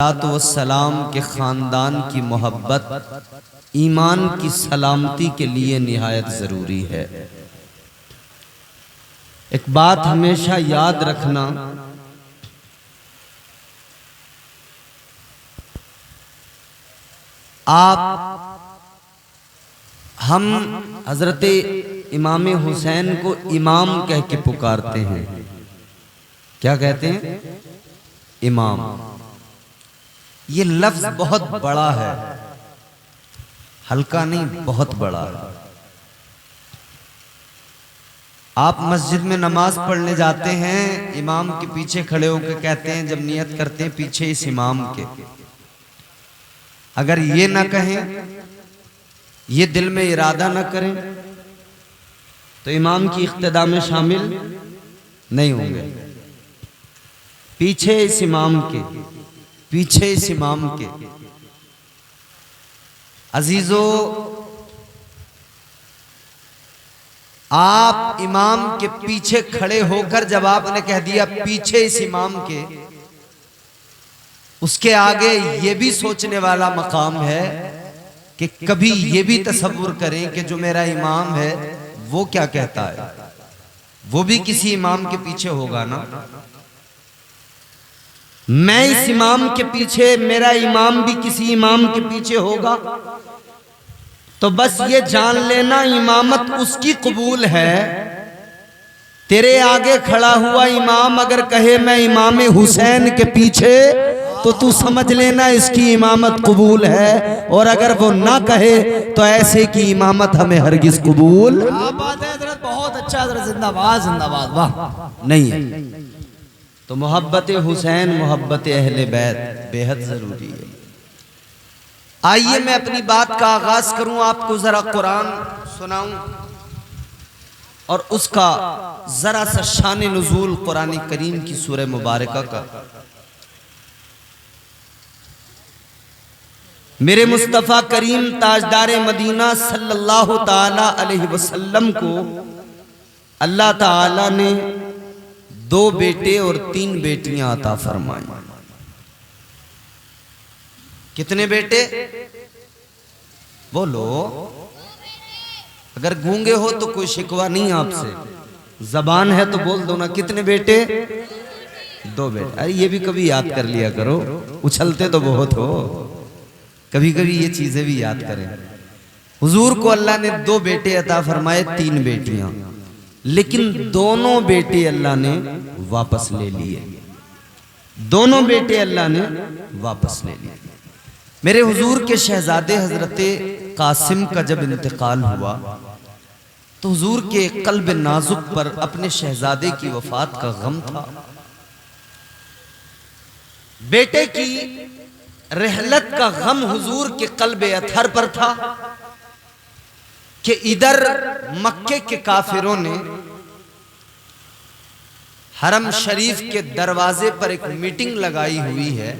सलाम के ख़ानदान की मोहब्बत ईमान की सलामती के लिए निहायत ज़रूरी है। एक बात हमेशा याद रखना, हम हज़रत इमाम हुसैन को इमाम कह के पुकारते हैं। क्या कहते हैं? इमाम। ये लफ्ज बहुत बड़ा है, हल्का नहीं, बहुत बड़ा है। आप मस्जिद में नमाज पढ़ने जाते हैं, इमाम के पीछे खड़े होकर कहते हैं, जब नियत करते हैं पीछे इस इमाम के, अगर ये ना कहें, ये दिल में इरादा ना करें, तो इमाम की इख्तिदा में शामिल नहीं होंगे। पीछे इस इमाम के, पीछे इस इमाम के। अजीजो, आप इमाम के पीछे खड़े होकर जब आपने कह दिया पीछे इस इमाम के, उसके आगे ये भी सोचने वाला मकाम है कि कभी ये भी तसव्वुर करें कि जो मेरा इमाम है वो क्या कहता है, वो भी किसी इमाम के पीछे होगा ना। मैं इस इमाम के पीछे, मेरा इमाम भी किसी इमाम के पीछे होगा। तो बस ये जान लेना, इमामत उसकी कबूल है। तेरे आगे खड़ा हुआ इमाम अगर कहे मैं इमाम हुसैन के पीछे, तो तू समझ लेना इसकी इमामत कबूल है। और अगर वो ना कहे तो ऐसे की इमामत हमें हरगिज कबूल। बात है हज़रत, बहुत अच्छा हज़रत, जिंदाबाद जिंदाबाद, वाह। नहीं है। तो मोहब्बत हुसैन, मोहब्बत अहले बैत बेहद जरूरी है। आइए मैं अपनी बात का आगाज करूं, आपको जरा कुरान सुनाऊं और उसका जरा सा शान नुज़ूल कुरान करीम की सूरह मुबारका का। मेरे मुस्तफ़ा करीम ताजदार मदीना सल्लल्लाहु ताला अलैहि वसल्लम को अल्लाह ताला ने 2 बेटे और 3 बेटियां अता फरमाई। कितने बेटे? बोलो। अगर गूंगे हो तो कोई शिकवा नहीं आपसे, जबान है तो बोल दो ना। कितने बेटे? 2 बेटे। अरे ये भी कभी याद कर लिया करो, उछलते तो बहुत हो, कभी कभी ये चीजें भी याद करें। हुजूर को अल्लाह ने 2 बेटे अता फरमाए, 3 बेटियां, लेकिन दोनों बेटे अल्लाह ने वापस ले लिए। दोनों बेटे अल्लाह ने वापस ले लिए। मेरे हुजूर के शहजादे हजरत कासिम का जब इंतकाल हुआ तो हुजूर के कल्ब नाजुक पर अपने शहजादे की वफात का गम था। बेटे की रहलत का गम हुजूर के कल्ब अथर पर था कि इधर मक्के के काफिरों ने हरम शरीफ के दरवाजे पर एक मीटिंग लगाई हुई है।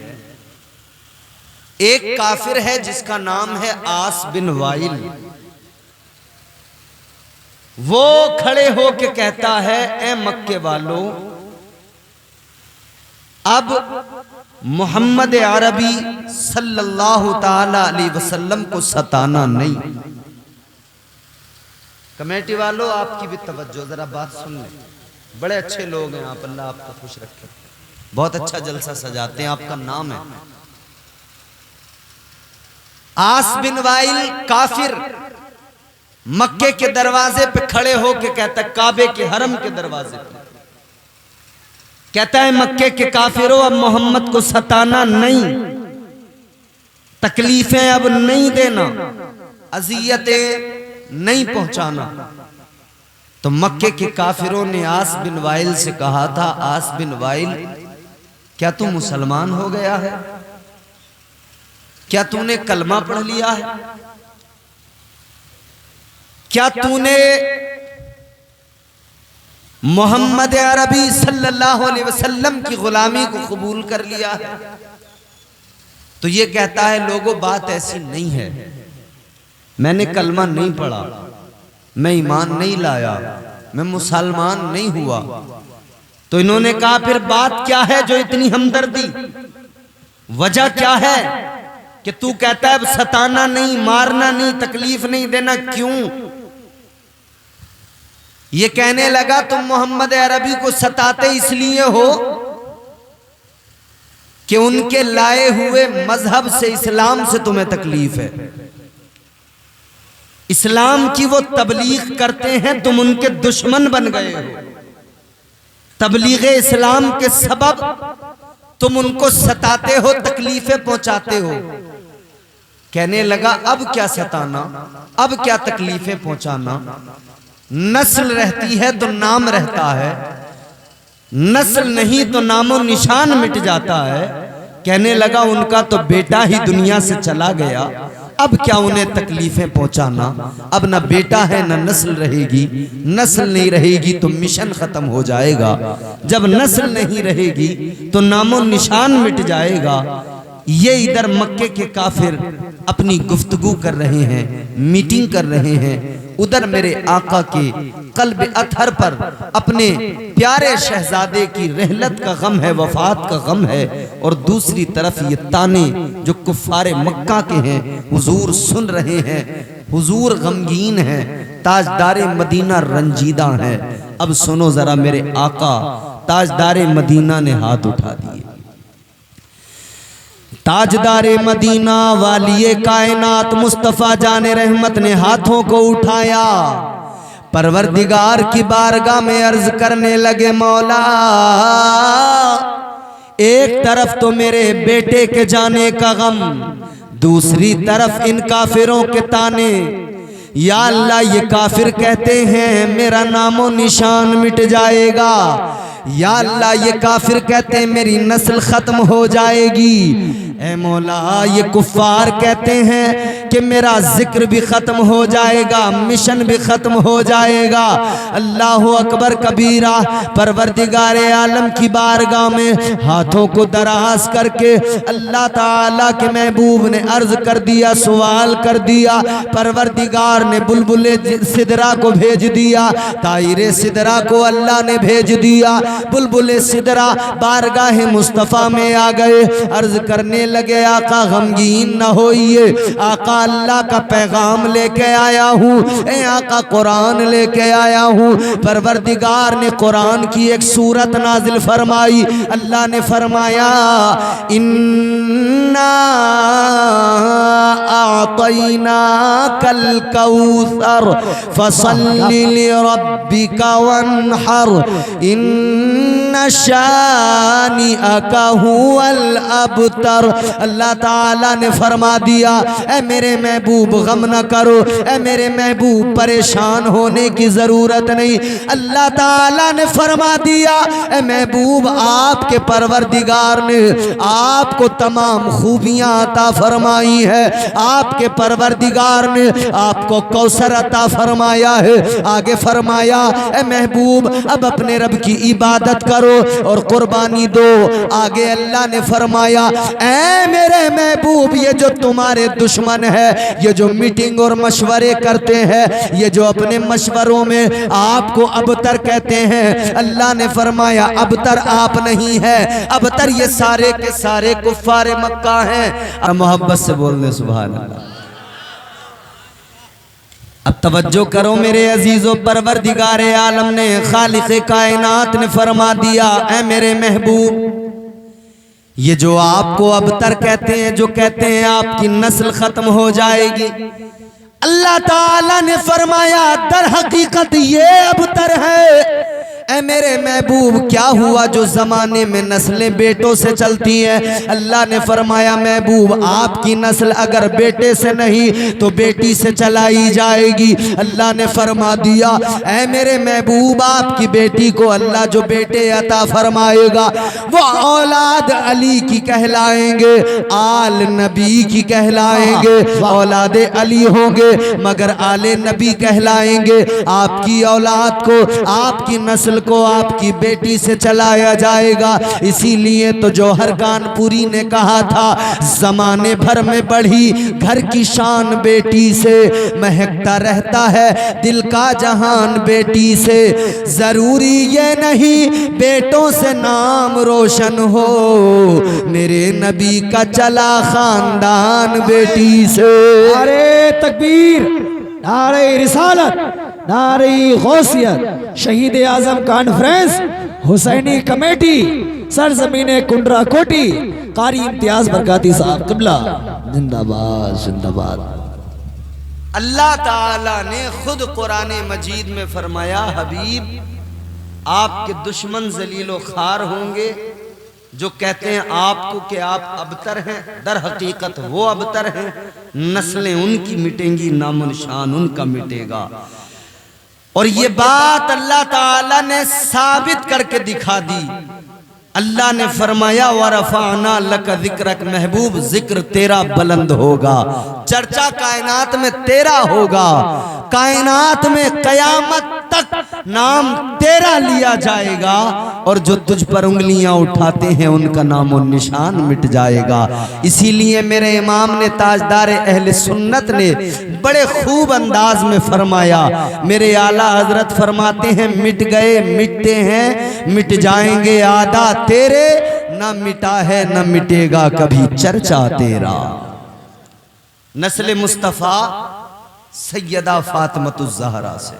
एक काफिर है जिसका नाम है आस बिन वाइल। वो खड़े होके कहता है, ए मक्के वालों, अब मोहम्मद अरबी सल्लल्लाहु ताला अलैहि वसल्लम को सताना नहीं। कमेटी वालों, आपकी भी तवज्जो, जरा बात सुन लें। बड़े अच्छे लोग हैं आप, अल्लाह आपको खुश रखे, बहुत अच्छा जलसा सजाते हैं। आपका नाम है आस बिन वाइल। काफिर मक्के के दरवाजे पे खड़े होके कहता है, काबे के हरम के दरवाजे पे कहता है, मक्के के काफिरों, अब मोहम्मद को सताना नहीं, तकलीफें अब नहीं देना, अजियतें नहीं पहुंचाना। तो मक्के के काफिरों ने आस बिन वाइल से कहा था, आस बिन वाइल, क्या तू मुसलमान हो गया है? क्या तूने कलमा पढ़ लिया है? क्या तूने मोहम्मद अरबी सल्लल्लाहु अलैहि वसल्लम की गुलामी को कबूल कर लिया है? तो ये कहता है, लोगों बात ऐसी नहीं है, मैंने कलमा नहीं पढ़ा, मैं ईमान नहीं लाया, मैं मुसलमान नहीं हुआ। तो इन्होंने कहा, फिर बात क्या है जो इतनी हमदर्दी? वजह क्या है कि तू कहता है सताना नहीं, मारना नहीं, तकलीफ नहीं देना, क्यों? ये कहने लगा तुम मोहम्मद अरबी को सताते इसलिए हो कि उनके लाए हुए मजहब से, इस्लाम से तुम्हें तकलीफ है। इस्लाम की वो तबलीग करते हैं, तुम उनके दुश्मन बन गए हो। तबलीग इस्लाम के सबब तुम उनको सताते हो, तकलीफें पहुंचाते हो। कहने लगा अब क्या सताना, अब क्या तकलीफें पहुंचाना। नस्ल रहती है तो नाम रहता है, नस्ल नहीं तो नामो निशान मिट जाता है। कहने लगा उनका तो बेटा ही दुनिया से चला गया, अब क्या उन्हें तकलीफें पहुंचाना। अब ना बेटा है ना नस्ल रहेगी, नस्ल नहीं रहेगी तो मिशन खत्म हो जाएगा। जब नस्ल नहीं रहेगी तो नामो निशान मिट जाएगा। ये इधर मक्के के काफिर अपनी गुफ्तगू कर रहे हैं, मीटिंग कर रहे हैं, उधर मेरे आका के कल्ब अतहर पर अपने प्यारे शहजादे की रहलत का गम है, वफात का गम है। और दूसरी तरफ ये ताने जो कुफ्फारे मक्का के हैं हुजूर सुन रहे हैं, हुजूर गमगीन हैं, ताजदारे मदीना रंजीदा है। अब सुनो जरा मेरे आका ताजदारे मदीना ने हाथ उठा दिए। ताजदारे मदीना वालिए कायनात मुस्तफा जाने रहमत ने हाथों को उठाया, परवरदिगार की बारगाह में अर्ज करने लगे मौला एक तरफ तो मेरे बेटे के जाने का गम, दूसरी तरफ इन काफिरों के ताने। या अल्लाह ये काफिर कहते हैं मेरा नामो निशान मिट जाएगा, या अल्लाह ये काफिर कहते हैं मेरी नस्ल खत्म हो जाएगी। ऐ मौला ये कुफ्फार कहते हैं कि मेरा जिक्र भी खत्म हो जाएगा, मिशन भी खत्म हो जाएगा। अल्लाह अकबर कबीरा। परवरदिगारे आलम की बारगाह में हाथों को दराज करके अल्लाह ताला के महबूब ने अर्ज कर दिया, सवाल कर दिया। परवरदिगार ने बुलबुले सिदरा को भेज दिया, तायरे सिदरा को अल्लाह ने भेज दिया। बुलबुले सिदरा बारगाह मुस्तफ़ा में आ गए, अर्ज करने लगे आका गमगीन न होइए, आका अल्लाह का पैगाम लेके आया हूँ, ए आका कुरान लेके आया हूँ। परवरदिगार ने कुरान की एक सूरत नाजिल फरमाई। अल्लाह ने फरमाया इन्ना आतैना कल कौसर फसल्लि लिरब्बिका वन्हर इन्ना शानिअका हुवल अबतर। अल्लाह ताला ने फरमा दिया ए मेरे महबूब गम न करो, ए मेरे महबूब परेशान होने की जरूरत नहीं। अल्लाह ताला ने फरमा दिया ए महबूब आपके परवरदिगार ने आपको तमाम खूबियां अता फरमाई है, आपके परवरदिगार ने आपको कौसर अता फरमाया है। आगे फरमाया ए महबूब अब अपने रब की इबादत करो और कुर्बानी दो। आगे अल्लाह ने फरमाया ऐ मेरे महबूब ये जो तुम्हारे दुश्मन है, ये जो मीटिंग और मशवरे करते हैं, ये जो अपने मशवरों में आपको अबतर कहते हैं, अल्लाह ने फरमाया अबतर आप नहीं है, अबतर ये सारे के सारे कुफ्फारे मक्का हैं। और मोहब्बत से बोलने सुभान अल्लाह। अब तवज्जो करो मेरे अजीजों, परवरदिगारे आलम ने खालिक़े कायनात ने फरमा दिया ऐ मेरे महबूब ये जो आपको अबतर कहते हैं, जो कहते हैं आपकी नस्ल खत्म हो जाएगी, अल्लाह ताला ने फरमाया दर हकीकत ये अबतर है। ऐ मेरे महबूब क्या हुआ जो जमाने में नस्लें बेटों से चलती हैं, अल्लाह ने फरमाया महबूब आपकी नस्ल अगर बेटे से नहीं तो बेटी से चलाई जाएगी। अल्लाह ने फरमा दिया ऐ मेरे महबूब आपकी बेटी को अल्लाह जो बेटे अता फरमाएगा वो औलाद अली की कहलाएंगे, आल नबी की कहलाएंगे, औलाद अली होंगे मगर आले नबी कहलाएंगे। आपकी औलाद को आपकी नस्ल कत्ल को आपकी बेटी से चलाया जाएगा। इसीलिए तो जौहर कानपुरी ने कहा था, जमाने भर में बढ़ी घर की शान बेटी से, महकता रहता है दिल का जहान बेटी से। जरूरी ये नहीं बेटों से नाम रोशन हो, मेरे नबी का चला खानदान बेटी से। नारे तकबीर, नारे रिसालत, नारे गौसियत, शहीद आजम कॉन्फ्रेंस, हुसैनी कमेटी, सरजमीने कुंडरा कोटी, कारी इम्तियाज बरकाती साहब किबला जिंदाबाद जिंदाबाद। अल्लाह ताला ने खुद कुरान मजीद में फरमाया, हबीब आपके दुश्मन जलीलो खार होंगे जो कहते हैं आपको कि आप अबतर हैं, दर हकीकत वो अबतर हैं। नस्लें उनकी मिटेंगी, नामो निशान उनका मिटेगा। और ये बात अल्लाह ताला ने साबित करके दिखा दी। अल्लाह ने फरमाया, वरफाना लक जिक्रक, महबूब जिक्र तेरा बुलंद होगा, चर्चा कायनात में तेरा होगा, कायनात में कयामत तक नाम तेरा लिया जाएगा। और जो तुझ पर उंगलियां उठाते हैं उनका नामो निशान मिट जाएगा। इसीलिए मेरे इमाम ने, ताजदार अहले सुन्नत ने बड़े खूब अंदाज में फरमाया। मेरे आला हजरत फरमाते हैं, मिट गए मिटते हैं, मिट जाएंगे आदा तेरे, न मिटा है न मिटेगा कभी चर्चा तेरा। नस्ल मुस्तफ़ा सैयदा फातिमतुज़ ज़हरा से।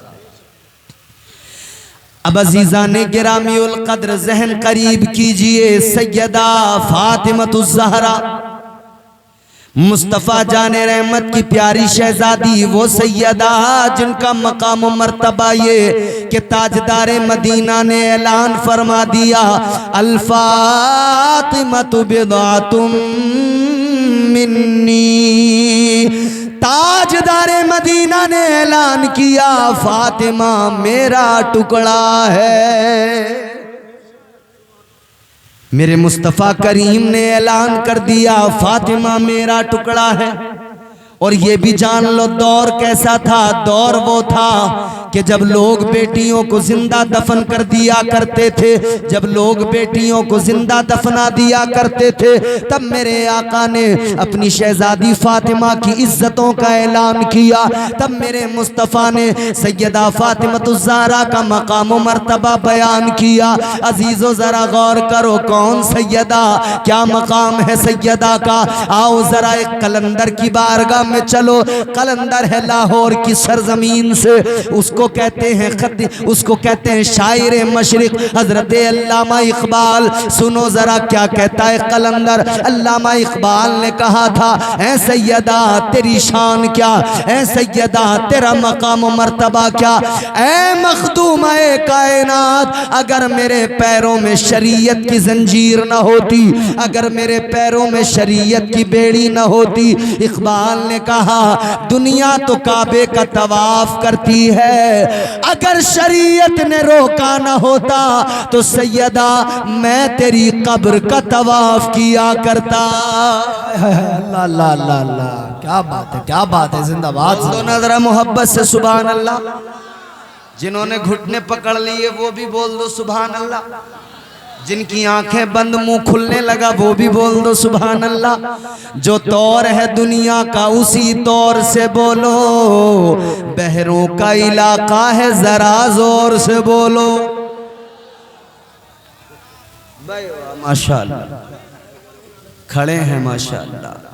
अब अजीजा ने गिरामी उल कद्र जहन करीब कीजिए, सैयदा फातिमतुज़ ज़हरा, मुस्तफ़ा जाने रहमत की प्यारी शहजादी, वो सैयदा जिनका मकाम व मर्तबा ये कि ताजदारे मदीना ने ऐलान फरमा दिया, अल फातिमतु बिदअतुम मिन्नी। ताजदारे मदीना ने ऐलान किया, फातिमा मेरा टुकड़ा है। मेरे मुस्तफ़ा करीम ने ऐलान कर दिया, फातिमा मेरा टुकड़ा है। और ये भी जान लो दौर कैसा था। दौर वो था कि जब लोग बेटियों को जिंदा दफन कर दिया करते थे, जब लोग बेटियों को जिंदा दफना दिया करते थे, तब मेरे आका ने अपनी शहजादी फातिमा की इज्जतों का ऐलान किया। तब मेरे मुस्तफ़ा ने सैयदा फातिमतुज़ ज़हरा का मकाम व मर्तबा बयान किया। अजीज़ो ज़रा गौर करो, कौन सैयदा, क्या मकाम है सैयदा का। आओ ज़रा एक कलंदर की बारगाह में चलो। कलंदर है लाहौर की सरजमीन से, उसको कहते हैं उसको कहते हैं शायर मशरिक हजरत अल्लामा इकबाल। सुनो जरा क्या कहता है कलंदर। अल्लामा इकबाल ने कहा था, ऐ सैयदा तेरी शान क्या, ऐ सैयदा तेरा मकाम व मर्तबा क्या, ऐ मखदूमा कायनात, अगर मेरे पैरों में शरीयत की जंजीर न होती, अगर मेरे पैरों में शरीयत की बेड़ी न होती। इकबाल ने कहा, दुनिया तो काबे का तवाफ करती है, अगर शरीयत ने रोका न होता तो सैयदा मैं तेरी कब्र का तवाफ किया करता। अल्लाह अल्लाह अल्लाह अल्लाह, क्या बात है, क्या बात है, जिंदाबाद। तो नजरा मोहब्बत से सुभान अल्लाह। जिन्होंने घुटने पकड़ लिए वो भी बोल दो सुभान अल्लाह। जिनकी आंखें बंद मुंह खुलने लगा वो भी बोल दो सुभान अल्लाह। जो तौर है दुनिया का उसी तौर से बोलो, बहरों का इलाका है जरा जोर से बोलो। माशाअल्लाह खड़े हैं माशाअल्लाह।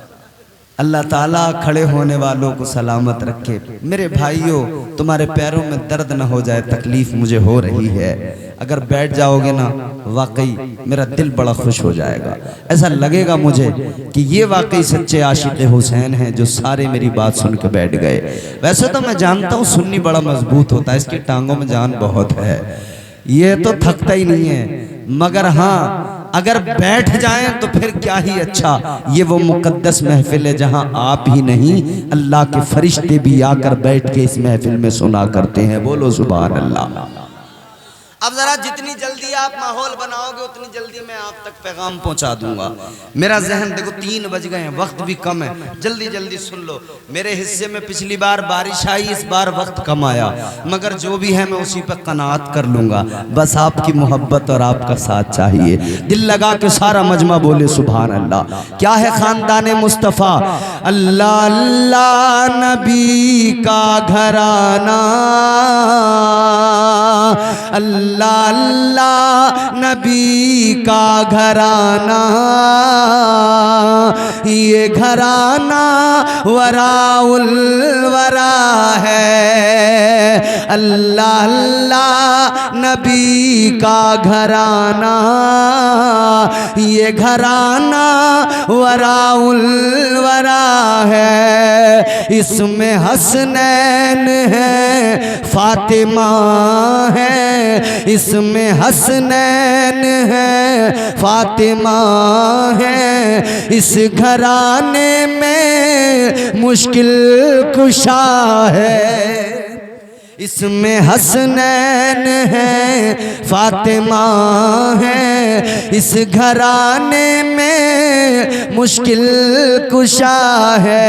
अल्लाह ताला खड़े होने वालों को सलामत रखे। मेरे भाइयों, तुम्हारे पैरों में दर्द न हो जाए, तकलीफ मुझे हो रही है। अगर बैठ जाओगे ना, वाकई मेरा दिल बड़ा खुश हो जाएगा। ऐसा लगेगा मुझे कि ये वाकई सच्चे आशिक हुसैन हैं जो सारे मेरी बात सुन के बैठ गए। वैसे तो मैं जानता हूँ सुन्नी बड़ा मजबूत होता है, इसकी टांगों में जान बहुत है, ये तो थकता ही नहीं है। मगर हाँ, अगर बैठ जाएं तो फिर क्या ही अच्छा। ये वो मुकद्दस महफिल है जहां आप ही नहीं अल्लाह के फरिश्ते भी आकर बैठ के इस महफिल में सुना करते हैं। बोलो सुभान अल्लाह। अब जरा जितनी जल्दी आप माहौल बनाओगे उतनी जल्दी मैं आप तक पैगाम पहुंचा दूंगा। मेरा जहन देखो 3 बज गए हैं, वक्त भी कम है, जल्दी जल्दी सुन लो। मेरे हिस्से में पिछली बार बारिश आई, इस बार वक्त कम आया, मगर जो भी है मैं उसी पर कनात कर लूंगा। बस आपकी मोहब्बत और आपका साथ चाहिए। दिल लगा के सारा मजमा बोले सुभान अल्लाह। क्या है खानदान मुस्तफ़ा? अल्लाह अल्लाह नबी का घराना, अल्लाह अल्लाह नबी का घराना, ये घराना वराउल वरा है। अल्लाह अल्लाह नबी का घराना, ये घराना वराउल वरा है। इसमें हसनैन है, फातिमा है, इसमें हसनैन है, फातिमा है। इस घराने में मुश्किल कुशा है, इसमें हसनैन है, फातिमा है। इस घराने में मुश्किल कुशा है।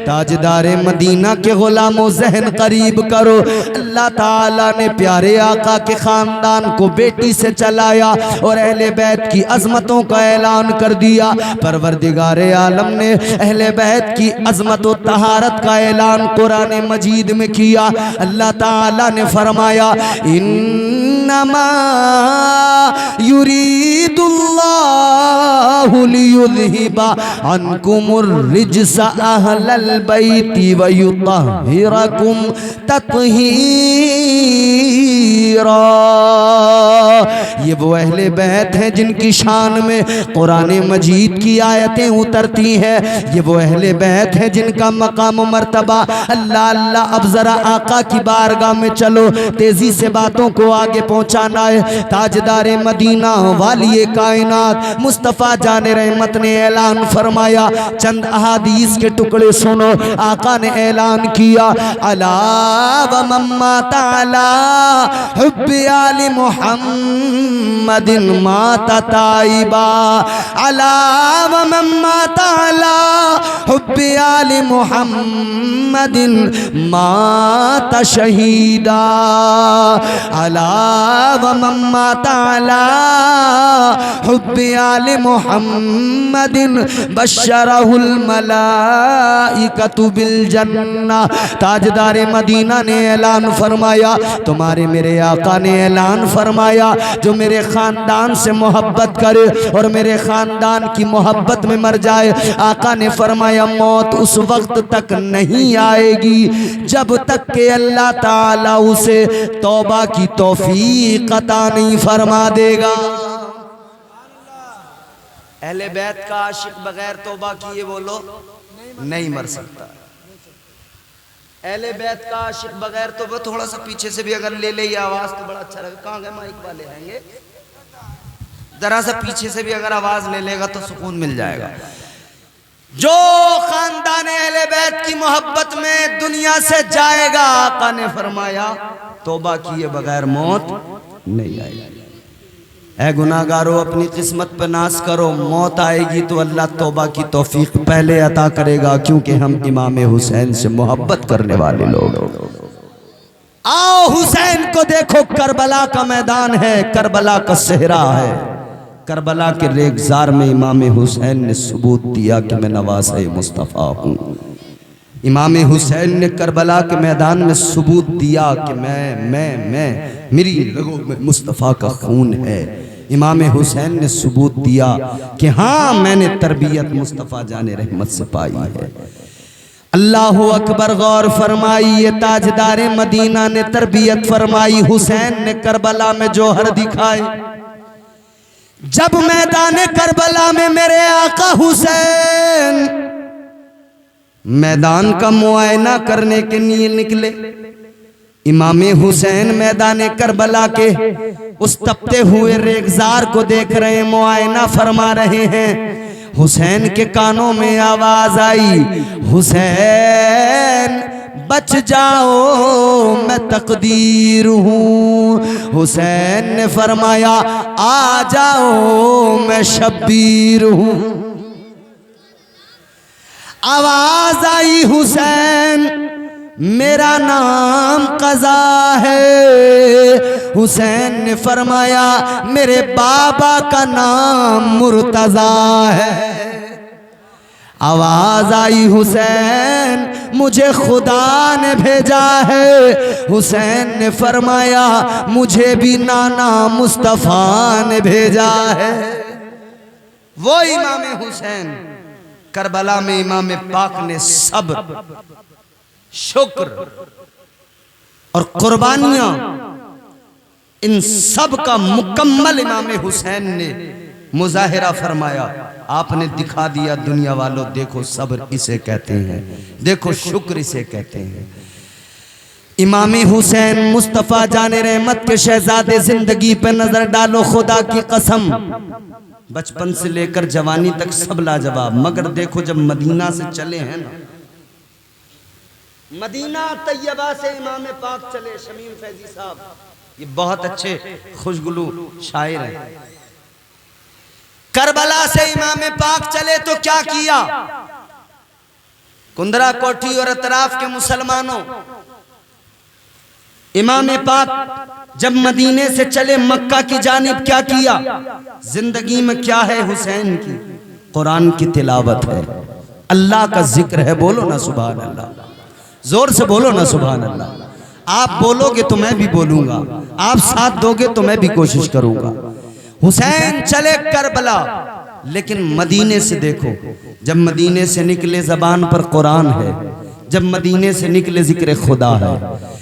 ताजदारे मदीना के गुलामों ज़हन करीब करो। अल्लाह ताला ने प्यारे आका के ख़ानदान को बेटी से चलाया और अहले बैत की अज़मतों का ऐलान कर दिया। परवरदिगारे आलम ने अहले बैत की अज़मत व तहारत का ऐलान कुरान मजीद में किया। अल्लाह ताला ने फरमाया इन्नमा युरीदुल्लाहु लियुज़हिबा अन्कुमुर रिज्सा अहलल बैति व युतहिरकुम तत्हीरा। ये वो अहले बैत हैं जिनकी शान में कुरान मजीद की आयतें उतरती हैं। ये वो अहले बैत हैं जिनका मकाम मर्तबा अल्लाह अल्लाह। अब जरा आका की बारगाह में चलो, तेजी से बातों को आगे पहुंचाना है। ताजदारे मदीना वाली कायनात मुस्तफ़ा जाने रहमत ने ऐलान फरमाया। चंद अहादीस के टुकड़े सुनो। आका ने ऐलान किया अला व मम्मा ताला हुब्बी आली मुहम्मदिन माता ताइबा, अला व मम्मा ताला हुब्बी आली मुहम्मदिन माता शहीदा, अला व मम्मा ताला हुब्बी आली मुहम्मदिन बशरहुल मलाइकतु बिल जन्ना। ताजदारे मदीना ने ऐलान फरमाया, तुम्हारे मेरे आका ने ऐलान फरमाया, जो मेरे खानदान से मोहब्बत करे और मेरे खानदान की मोहब्बत में मर जाए, आका ने फरमाया मौत उस वक्त तक नहीं आएगी जब तक के अल्लाह ताला उसे तौबा की तौफीक अता नहीं फरमा देगा। अहले बैत का आशिक बगैर तौबा किए बोलो नहीं मर सकता। अहले बैत का आशिक बगैर तौबा, थोड़ा सा पीछे से भी अगर ले ले ये आवाज तो बड़ा अच्छा लगेगा। कहाँ गए माइक वाले? आएंगे जरा सा पीछे से भी अगर आवाज ले लेगा तो सुकून मिल जाएगा। जो खानदान अहले बैत की मोहब्बत में दुनिया से जाएगा, आका ने फरमाया तौबा किए बगैर मौत नहीं आएगी। ऐ गुनाहगारों, अपनी किस्मत पर नाज करो। मौत आएगी तो अल्लाह तौबा की तौफीक पहले अता करेगा, क्योंकि हम इमाम हुसैन से मोहब्बत करने वाले लोग। आओ हुसैन को देखो, करबला का मैदान है, करबला का सेहरा है। करबला के रेगजार में इमाम हुसैन ने सबूत दिया कि मैं नवासे मुस्तफ़ा हूँ। इमाम हुसैन ने करबला के मैदान में सबूत दिया कि मैं मेरी रगों में मुस्तफ़ा का खून है। इमाम हुसैन ने सबूत दिया कि हाँ, मैंने तरबियत मुस्तफ़ा जाने रहमत से पाई है। अल्लाहु अकबर। गौर फरमाई, ये ताजदारे मदीना ने तरबियत फरमाई। हुसैन ने करबला में जौहर दिखाए। जब मैदान करबला में मेरे आका हुसैन मैदान का मुआयना करने के लिए निकले, इमाम हुसैन मैदान करबला के उस तपते हुए रेगजार को देख रहे हैं, मुआयना फरमा रहे हैं। हुसैन के कानों में आवाज आई, हुसैन बच जाओ मैं तकदीर हूँ। हुसैन ने फरमाया आ जाओ मैं शब्बीर हूँ। आवाज आई हुसैन मेरा नाम कज़ा है। हुसैन ने फरमाया मेरे बाबा का नाम मुर्तज़ा है। आवाज आई हुसैन मुझे खुदा ने भेजा है। हुसैन ने फरमाया मुझे भी नाना मुस्तफ़ा ने भेजा है। वो इमाम हुसैन करबला में इमाम पाक ने सब्र, शुक्र और कुर्बानियां, इन सब का मुकम्मल इमाम हुसैन ने मुजाहिरा फरमाया। आपने दिखा दिया दुनिया वालों, देखो सब्र इसे कहते हैं, देखो शुक्र इसे कहते हैं। इमाम हुसैन मुस्तफ़ा जाने रहमत के शहजादे, जिंदगी पे नजर डालो खुदा की कसम, बचपन से लेकर जवानी तक सब लाजवाब। मगर देखो जब मदीना से चले हैं ना, मदीना तैयबा से इमाम पाक चले, शमीम फैजी साहब ये बहुत अच्छे खुशगुलू शायर हैं। करबला से इमाम पाक चले तो क्या किया? कुंदरा कोठी और अतराफ के मुसलमानों, इमाम पाक जब मदीने से चले मक्का की जानिब क्या किया? जिंदगी में क्या है हुसैन की? कुरान की तिलावत है, अल्लाह का जिक्र है। बोलो ना सुभान अल्लाह, जोर से बोलो ना सुभान अल्लाह। आप बोलोगे तो मैं भी बोलूंगा, आप साथ दोगे तो मैं भी कोशिश करूंगा। हुसैन चले करबला, लेकिन मदीने से देखो, जब मदीने से निकले जबान पर कुरान है, जब मदीने से निकले जिक्र खुदा है।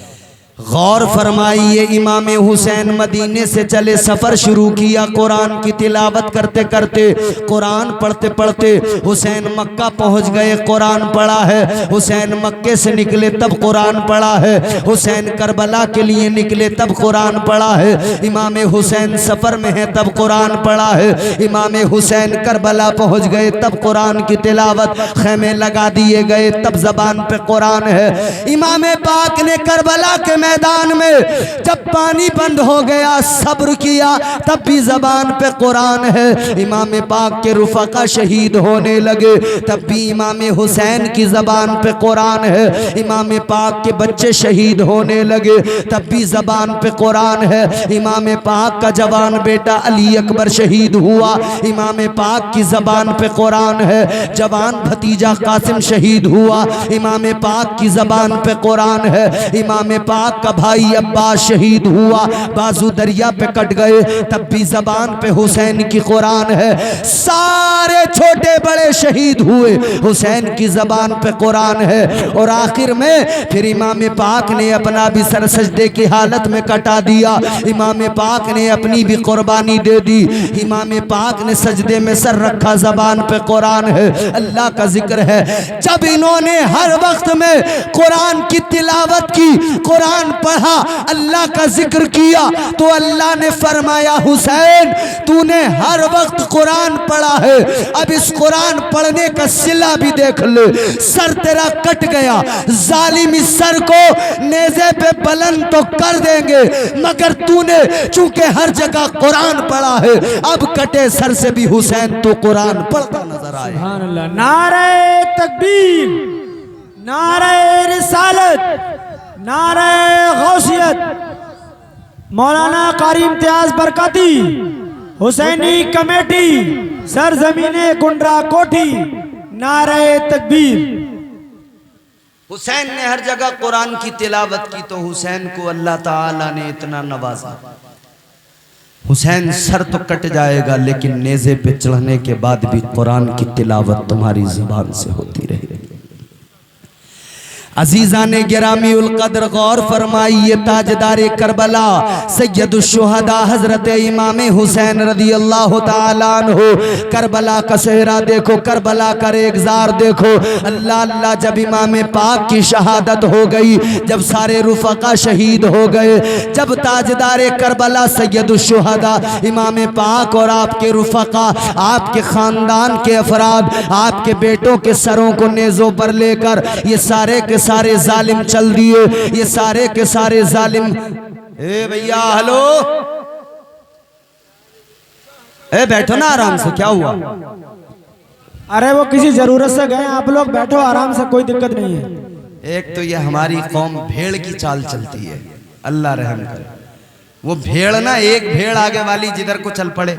गौर फरमाइए, इमाम हुसैन मदीने से चले, सफर शुरू किया कुरान की तिलावत करते करते, कुरान पढ़ते पढ़ते हुसैन मक्का पहुंच गए, कुरान पढ़ा है। हुसैन मक्के से निकले तब कुरान पढ़ा है। हुसैन करबला के लिए निकले तब कुरान पढ़ा है। इमाम हुसैन सफर में है तब कुरान पढ़ा है। इमाम हुसैन करबला पहुंच गए तब कुरान की तिलावत, खेमे लगा दिए गए तब जबान पे कुरान है। इमाम पाक ने करबला के मैदान में जब पानी बंद हो गया, सब्र किया, तब भी जबान पे कुरान है। इमाम पाक के रुफका शहीद होने लगे, तब भी इमाम हुसैन की जबान पे कुरान है। इमाम पाक के बच्चे शहीद होने लगे, तब भी जबान पे कुरान है। इमाम पाक का जवान बेटा अली अकबर शहीद हुआ, इमाम पाक की जबान पे कुरान है। जवान भतीजा कासिम शहीद हुआ, इमाम पाक की जबान पे कुरान है। इमाम पाक का भाई अब्बास शहीद हुआ, बाजू दरिया पे कट गए, तब भी जबान पे हुसैन की कुरान है। सारे छोटे बड़े शहीद हुए, हुसैन की जबान पे कुरान है। और आखिर में फिर इमाम पाक ने अपना भी सर सजदे की हालत में कटा दिया। इमाम पाक ने अपनी भी कुर्बानी दे दी। इमाम पाक ने सजदे में सर रखा, जबान पे कुरान है, अल्लाह का जिक्र है। जब इन्होंने हर वक्त में कुरान की तिलावत की, कुरान पढ़ा, अल्लाह का जिक्र किया, तो अल्लाह ने फरमाया हुसैन तूने हर वक्त कुरान पढ़ा है, अब इस कुरान पढ़ने का सिला भी देख ले। सर तेरा कट गया, जालिम इस सर को नेज़े पे बुलंद तो कर देंगे, मगर तूने चूंकि हर जगह कुरान पढ़ा है, अब कटे सर से भी हुसैन तो कुरान पढ़ता नजर आए। सुभान अल्लाह। नारे तकबीर, नारे रिसालत, नारे गौसियत, मौलाना कारी इम्तियाज बरकती, हुसैनी कमेटी, सरजमीने कुंडरा कोठी, नारे तकबीर। हुसैन ने हर जगह कुरान की तिलावत की तो हुसैन को अल्लाह ताला ने इतना नवाजा। हुसैन सर तो कट जाएगा, लेकिन नेज़े पे चढ़ने के बाद भी कुरान की तिलावत तुम्हारी जुबान से होती रहेगी। अजीजा ने गिरामी उल कदर गौर फरमाइए, ताजदार करबला सैयदुश शुहदा हजरत इमाम हुसैन रदी अल्लाह ताला अन्हु, करबला का सेहरा देखो, करबला का रेगजार देखो। अल्लाह अल्लाह, जब इमाम पाक की शहादत हो गई, जब सारे रुफका शहीद हो गए, जब ताजदार करबला सैयदुश शुहदा इमाम पाक और आपके रुफका, आपके खानदान के अफराद, आपके बेटों के सरों को नेज़ों पर लेकर ये सारे के सारे जालिम चल दिए, ये सारे के सारे जालिम। ए भैया हेलो, ए बैठो ना आराम से, क्या हुआ? अरे वो किसी जरूरत से गए, आप लोग बैठो आराम से, कोई दिक्कत नहीं है। एक तो ये हमारी कौम भेड़ की चाल चलती है, अल्लाह रहम करे। वो भेड़ ना, एक भेड़ आगे वाली जिधर को चल पड़े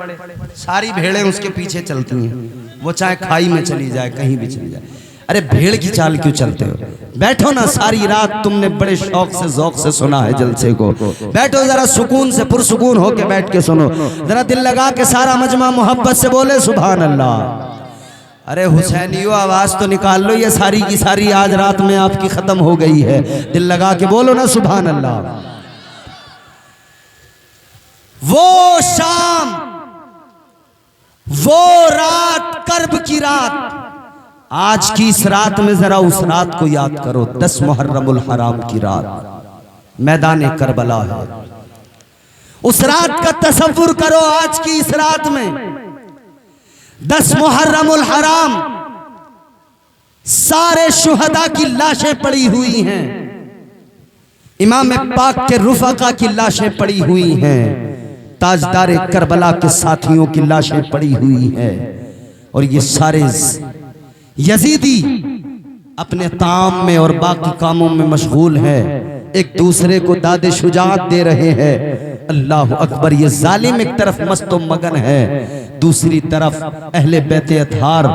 सारी भेड़ें उसके पीछे चलती हैं, वो चाहे खाई में चली जाए कहीं भी चली जाए। अरे भेड़ की चाल क्यों चलते हो? बैठो ना, सारी रात तुमने बड़े शौक से ज़ौक से सुना है जलसे को, बैठो जरा सुकून से, पुरसुकून होके बैठ के सुनो, जरा दिल लगा के सारा मजमा मोहब्बत से बोले सुभान अल्लाह। अरे हुसैनियों आवाज तो निकाल लो, ये सारी की सारी आज रात में आपकी खत्म हो गई है, दिल लगा के बोलो ना सुभान अल्लाह। वो शाम, वो रात, कर्ब की रात, आज की इस रात में जरा उस रात को याद करो। 10 मुहर्रमुल हराम की रात, मैदान करबला है। उस रात का तसव्वुर करो, आज की इस रात में 10 मुहर्रमुल हराम, सारे शुहदा की लाशें पड़ी हुई हैं, इमाम पाक के रुफका की लाशें पड़ी हुई हैं, ताजदार करबला के साथियों की लाशें पड़ी हुई हैं, और ये सारे यजीदी अपने ताम में और बाकी कामों में मशगूल हैं, एक दूसरे को दादे शुजात दे रहे हैं। अल्लाह अकबर, ये जालिम एक तरफ मस्तो मगन है, दूसरी तरफ अहले बैत अतहार,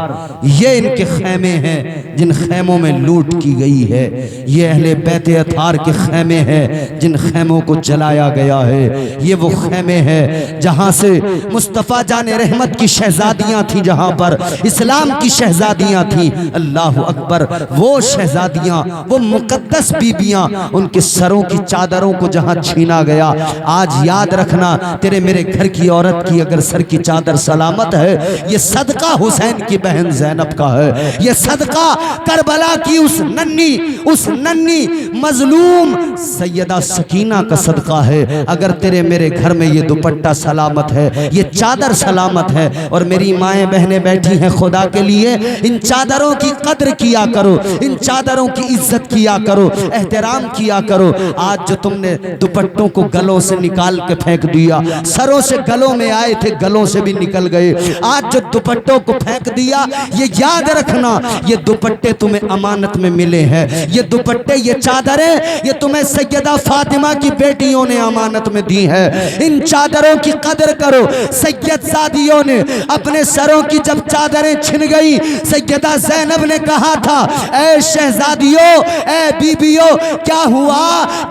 ये इनके खैमे हैं जिन खैमों में लूट की गई है, ये अहले बैत अतहार के खैमे हैं जिन खैमों को जलाया गया है, ये वो खैमे हैं जहां से मुस्तफ़ा जाने रहमत की शहजादियां थी, जहां पर इस्लाम की शहजादियां थी। अल्लाह अकबर, वो शहजादियां, वो मुकद्दस बीबियां, उनके सरों की चादरों को जहां छीना गया। आज याद रखना, तेरे मेरे घर की औरत की अगर सर की चादर सलामत है, ये सदका हुसैन की बहन ज़ैनब का है, ये सदका करबला की उस नन्ही मजलूम सैयदा सकीना का सदका है। अगर तेरे मेरे घर में ये दुपट्टा सलामत है, ये चादर सलामत है, और मेरी माएँ बहनें बैठी हैं, खुदा के लिए इन चादरों की कद्र किया करो, इन चादरों की इज्जत किया करो, एहतराम किया करो। आज जो तुमने दुपट्टों को गलों से निकाल के फेंक दिया, सरों से गलों में आए थे, गलों से भी निकल गए, आज जो दुपट्टों को फेंक दिया, ये याद रखना, ये दुपट्टे तुम्हें अमानत में मिले हैं, ये दुपट्टे, ये चादरें, ये तुम्हें सैयदा फातिमा की बेटियों ने अमानत में दी है। इन चादरों की कदर करो। सैयदजादियों ने अपने सरों की जब चादरें छिन गई, सैयदा ज़ैनब ने कहा था, ऐ शहजादियों, ऐ बीबियों, क्या हुआ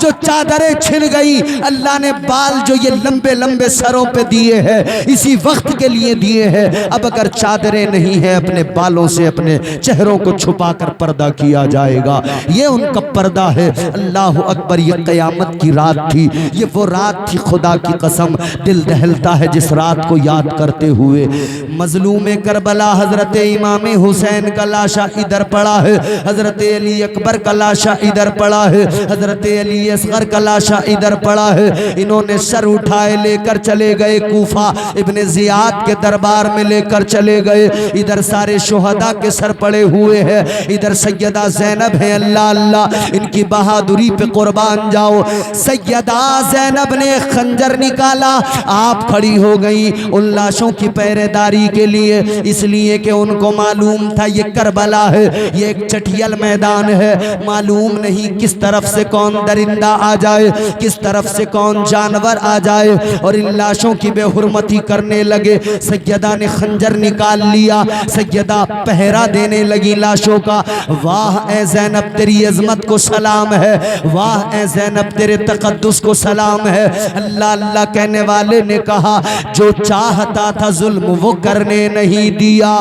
जो चादरें छिन गई? अल्लाह ने बाल जो ये लंबे लंबे सरों पे दिए हैं, इसी वक्त के लिए दिए हैं। अब अगर चादरें नहीं है, अपने बालों से अपने चेहरों को छुपाकर पर्दा किया जाएगा, ये उनका पर्दा है। अल्लाह अकबर, ये क़यामत की रात थी, ये वो रात थी, खुदा की कसम दिल दहलता है जिस रात को याद करते हुए। मजलूम करबला हजरत इमाम हुसैन का लाशा इधर पड़ा है, हजरत अली अकबर का लाशा इधर पड़ा है, हजरत अली असगर का लाशा इधर पड़ा है। इन्होंने सर उठाए लेकर चले गए कूफा, इब्ने जियाद के दरबार में लेकर चले गए। इधर सारे शुहदा के सर पड़े हुए हैं, इधर सैयदा ज़ैनब है। अल्लाह अल्लाह, इनकी बहादुरी पे कुर्बान जाओ। सैयदा ज़ैनब ने खंजर निकाला, आप खड़ी हो गई उन लाशों की पहरेदारी के लिए, इसलिए कि उनको मालूम था ये करबला है, ये एक चटियल मैदान है, मालूम नहीं किस तरफ से कौन दरिंदा आ जाए, किस तरफ से कौन जानवर आ जाए, और इन लाशों की बेहुरमती करने लगे। सैयदा ने खंजर निकाल लिया, सैयदा पहरा देने लगी लाशों का। वाह ए ज़ैनब, तेरी अज़मत को सलाम है, वाह ए ज़ैनब, तेरे तक़द्दुस को सलाम है। अल्लाह अल्लाह कहने वाले ने कहा, जो चाहता था जुल्म वो करने नहीं दिया,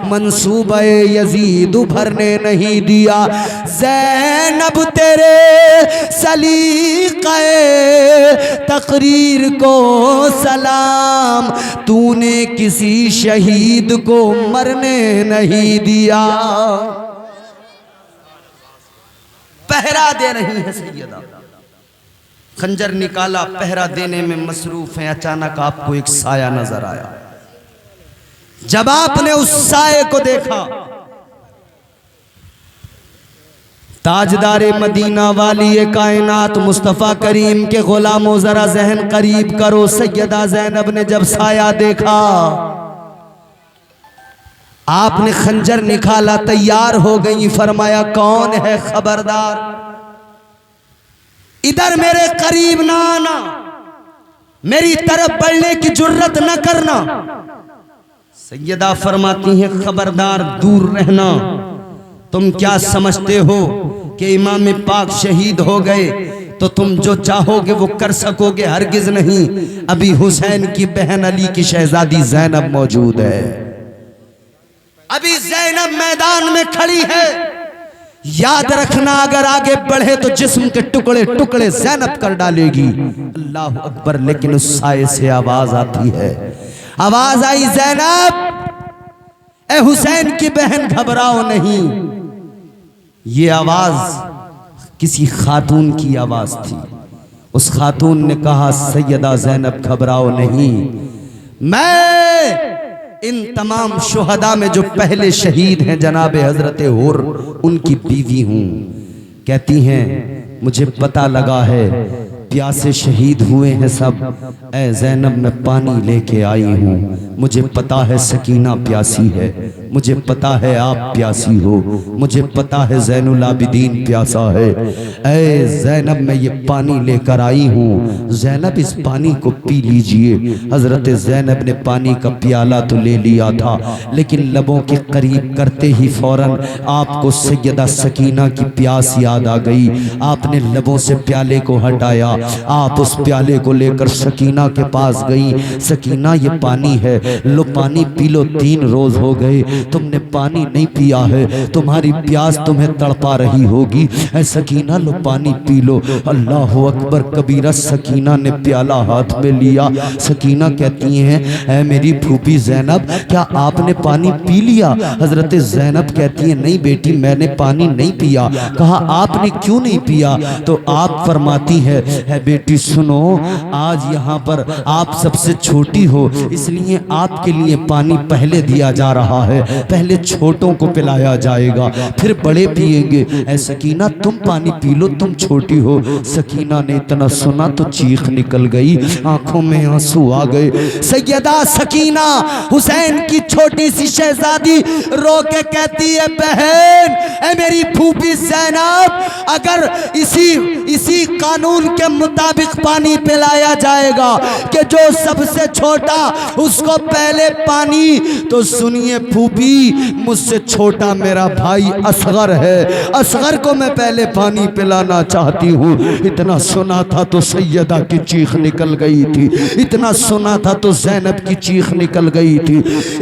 मंसूबे यजीद भरने नहीं दिया। ज़ैनब तेरे सलीक़े तकरीर को सलाम, तूने किसी शहीद को मरने नहीं दिया। पहरा दे रही है सैयदा, खंजर निकाला, पहरा देने में मसरूफ है। अचानक आपको एक साया नजर आया। जब आपने उस साये को देखा ताजदारे मदीना वाली ये कायनात मुस्तफ़ा करीम के गुलामों जरा जहन करीब करो। सैयदा ज़ैनब ने जब साया देखा, आपने खंजर निकाला, तैयार हो गई, फरमाया कौन है खबरदार, इधर मेरे करीब ना आना, मेरी तरफ बढ़ने की जुर्रत न करना। सैयदा फरमाती हैं खबरदार दूर रहना, तुम क्या समझते हो कि इमाम पाक शहीद हो गए तो तुम जो चाहोगे वो कर सकोगे? हरगिज नहीं। अभी हुसैन की बहन अली की शहजादी ज़ैनब मौजूद है, अभी ज़ैनब मैदान में खड़ी है। याद रखना अगर आगे बढ़े तो जिस्म के टुकड़े टुकड़े ज़ैनब कर डालेगी। अल्लाह अकबर। लेकिन उस साए से आवाज आती है, आवाज आई, ज़ैनब ए हुसैन की बहन घबराओ नहीं। ये आवाज किसी खातून की आवाज थी। उस खातून ने कहा सैयदा ज़ैनब घबराओ नहीं, मैं इन तमाम शुहदा में जो पहले शहीद हैं जनाब हजरत हुर उनकी बीवी हूं। कहती हैं मुझे पता लगा है प्यासे शहीद हुए हैं सब, ए ज़ैनब मैं पानी लेके आई हूँ। मुझे पता है सकीना प्यासी है, मुझे पता है आप प्यासी हो, मुझे पता है ज़ैनुल आबिदीन प्यासा है। ए ज़ैनब मैं ये पानी लेकर आई हूँ, ज़ैनब इस पानी को पी लीजिए। हज़रत ज़ैनब ने पानी का प्याला तो ले लिया था, लेकिन लबों के करीब करते ही फौरन आपको सैयदा सकीना की प्यास याद आ गई। आपने लबों से प्याले को हटाया, आप उस प्याले को लेकर सकीना के पास गई। सकीना ये पानी है, लो पानी पी लो, 3 रोज हो गए तुमने पानी नहीं पिया है, तुम्हारी प्यास तुम्हें तड़पा रही होगी। ऐ सकीना लो पानी पी लो। अल्लाह अकबर कबीरा। सकीना ने प्याला हाथ में लिया। सकीना कहती हैं ऐ मेरी फूफी ज़ैनब क्या आपने पानी पी लिया? हजरत ज़ैनब कहती है नहीं बेटी मैंने पानी नहीं पिया। कहा आपने क्यों नहीं पिया? तो आप फरमाती है बेटी सुनो, आज यहाँ पर आप सबसे छोटी हो इसलिए आपके लिए पानी पहले दिया जा रहा है, पहले छोटों को पिलाया जाएगा फिर बड़े पिएंगे। ऐ सकीना तुम पानी पी लो, तुम छोटी हो। सकीना ने इतना सुना तो चीख निकल गई, आंखों में आंसू आ गए। सैयदा सकीना हुसैन की छोटी सी शहजादी रो के कहती है बहन ऐ मेरी फूफी ज़ैनब अगर इसी कानून के मुताबिक पानी पिलाया जाएगा कि जो सबसे छोटा उसको पहले पानी, तो सुनिए फूफी मुझसे छोटा मेरा भाई असगर है, असगर को मैं पहले पानी पिलाना चाहती हूँ। इतना सुना था तो सैयदा की चीख निकल गई थी, इतना सुना था तो ज़ैनब की चीख निकल गई थी,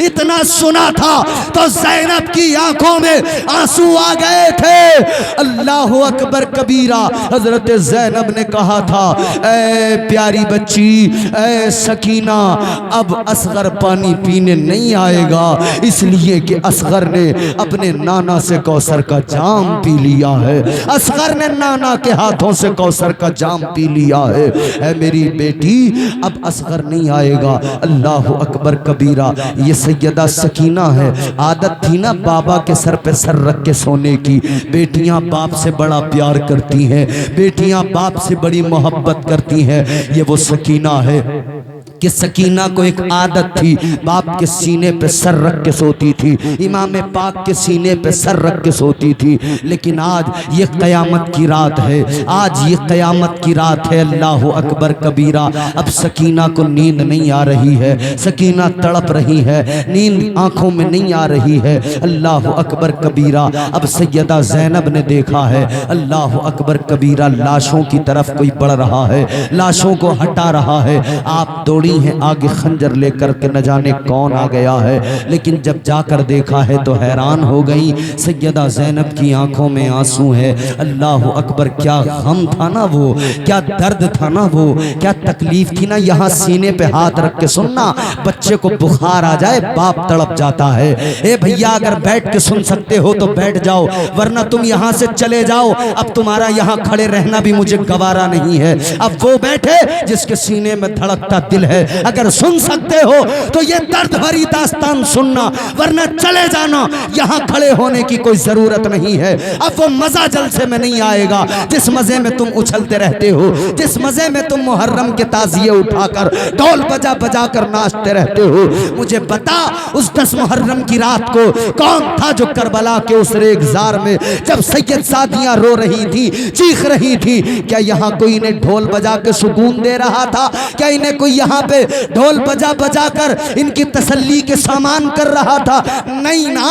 इतना सुना था तो ज़ैनब की आंखों में आंसू आ गए थे। अल्लाह अकबर कबीरा। हजरत ज़ैनब ने कहा था ऐ प्यारी बच्ची ऐ सकीना अब असगर पानी पीने नहीं आएगा, इसलिए कि असगर ने अपने नाना से कौसर का जाम पी लिया है, असगर ने नाना के हाथों से कौसर का जाम पी लिया है। ऐ मेरी बेटी अब असगर नहीं आएगा। अल्लाह अकबर कबीरा। ये सैयदा सकीना है, आदत थी ना बाबा के सर पे सर रख के सोने की। बेटियां बाप से बड़ा प्यार करती हैं, बेटियां बाप से बड़ी मोहब्बत करती हैं। ये वो सकीना है कि सकीना को एक आदत थी बाप के सीने पे सर रख के सोती थी, इमाम पाक के सीने पे सर रख के सोती थी। लेकिन आज ये क़यामत की रात है, आज ये क़यामत की रात है। अल्लाह अकबर कबीरा। अब सकीना को नींद नहीं आ रही है, सकीना तड़प रही है, नींद आंखों में नहीं आ रही है। अल्लाह अकबर कबीरा। अब सैयदा ज़ैनब ने देखा है, अल्लाह अकबर कबीरा, लाशों की तरफ कोई बढ़ रहा है, लाशों को हटा रहा है। आप दौड़ी है आगे खंजर लेकर के, न जाने कौन आ गया है। लेकिन जब जाकर देखा है तो हैरान हो गई। सैयदा ज़ैनब की आंखों में आंसू है। अल्लाह अकबर। क्या गम था ना वो, क्या दर्द था ना वो, क्या तकलीफ थी ना। यहाँ सीने पे हाथ रख के सुनना, बच्चे को बुखार आ जाए बाप तड़प जाता है। ए भैया अगर बैठ के सुन सकते हो तो बैठ जाओ, वरना तुम यहाँ से चले जाओ। अब तुम्हारा यहाँ खड़े रहना भी मुझे गवारा नहीं है। अब वो बैठे जिसके सीने में धड़कता दिल है, अगर सुन सकते हो तो ये दर्द भरी दास्तान सुनना, वरना चले जाना, यहाँ खड़े होने की कोई जरूरत नहीं है। अब वो मजा जलसे में नहीं आएगा जिस मजे में तुम उछलते रहते हो, जिस मजे में तुम मुहर्रम के ताजिए उठाकर ढोल बजा बजा कर नाचते रहते हो। मुझे बता, उस 10 मुहर्रम की रात को कौन था जो करबला के उस रेगजार में जब सैयद सादियां रो रही थी, चीख रही थी, क्या यहाँ कोई इन्हें ढोल बजा के सुकून दे रहा था? क्या इन्हें कोई यहाँ पे ढोल बजा बजा कर इनकी तसल्ली के सामान कर रहा था? नहीं ना,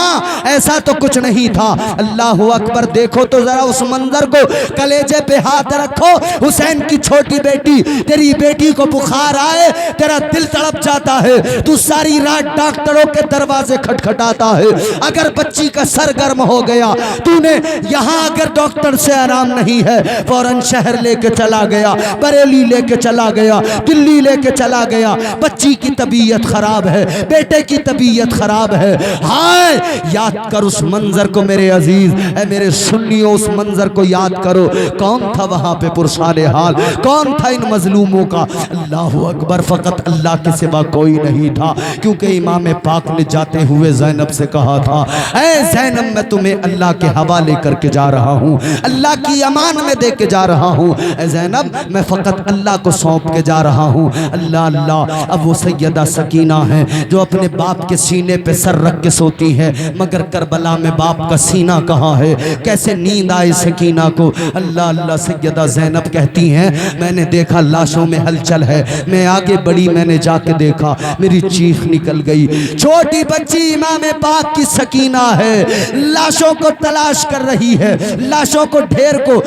ऐसा तो कुछ नहीं था। अल्लाह अकबर, देखो तो जरा उस मंजर को, कलेजे पे हाथ रखो। हुसैन की छोटी बेटी, तेरी बेटी को बुखार आए, तेरा दिल तड़प जाता है, तू सारी रात डॉक्टरों के दरवाजे खटखटाता है। अगर बच्ची का सर गर्म हो गया, तूने यहाँ अगर डॉक्टर से आराम नहीं है, फौरन शहर लेके चला गया, बरेली लेके चला गया, दिल्ली लेके चला गया। बच्ची की तबीयत खराब है, बेटे की तबीयत खराब है। हाय, याद कर उस मंजर को मेरे अजीज, मेरे सुन्नियों, उस मंजर को याद करो। कौन था वहां पे पुरसाने हाल? कौन था इन मजलूमों का? अल्लाह अकबर, फकत अल्लाह के सिवा कोई नहीं था। क्योंकि इमाम पाक ने जाते हुए ज़ैनब से कहा था, ऐ ज़ैनब, मैं तुम्हें अल्लाह के हवाले करके जा रहा हूँ, अल्लाह की अमान में दे के जा रहा हूँ। ऐ ज़ैनब, मैं फकत अल्लाह को सौंप के जा रहा हूँ। अल्लाह अल्लाह। अब वो सैयदा सकीना है जो अपने बाप के सीने पे सर रख के सोती है, मगर करबला में बाप का सीना कहाँ है? कैसे नींद आए सकीना को? अल्लाह अल्लाह। सैयदा ज़ैनब कहती हैं, मैंने देखा लाशों में हलचल है, मैं आगे बढ़ी, मैंने जाके देखा, मेरी चीख निकल गई। छोटी बच्ची इमाम पाक की सकीना है, लाशों को तलाश कर रही है, लाशों को ढेर को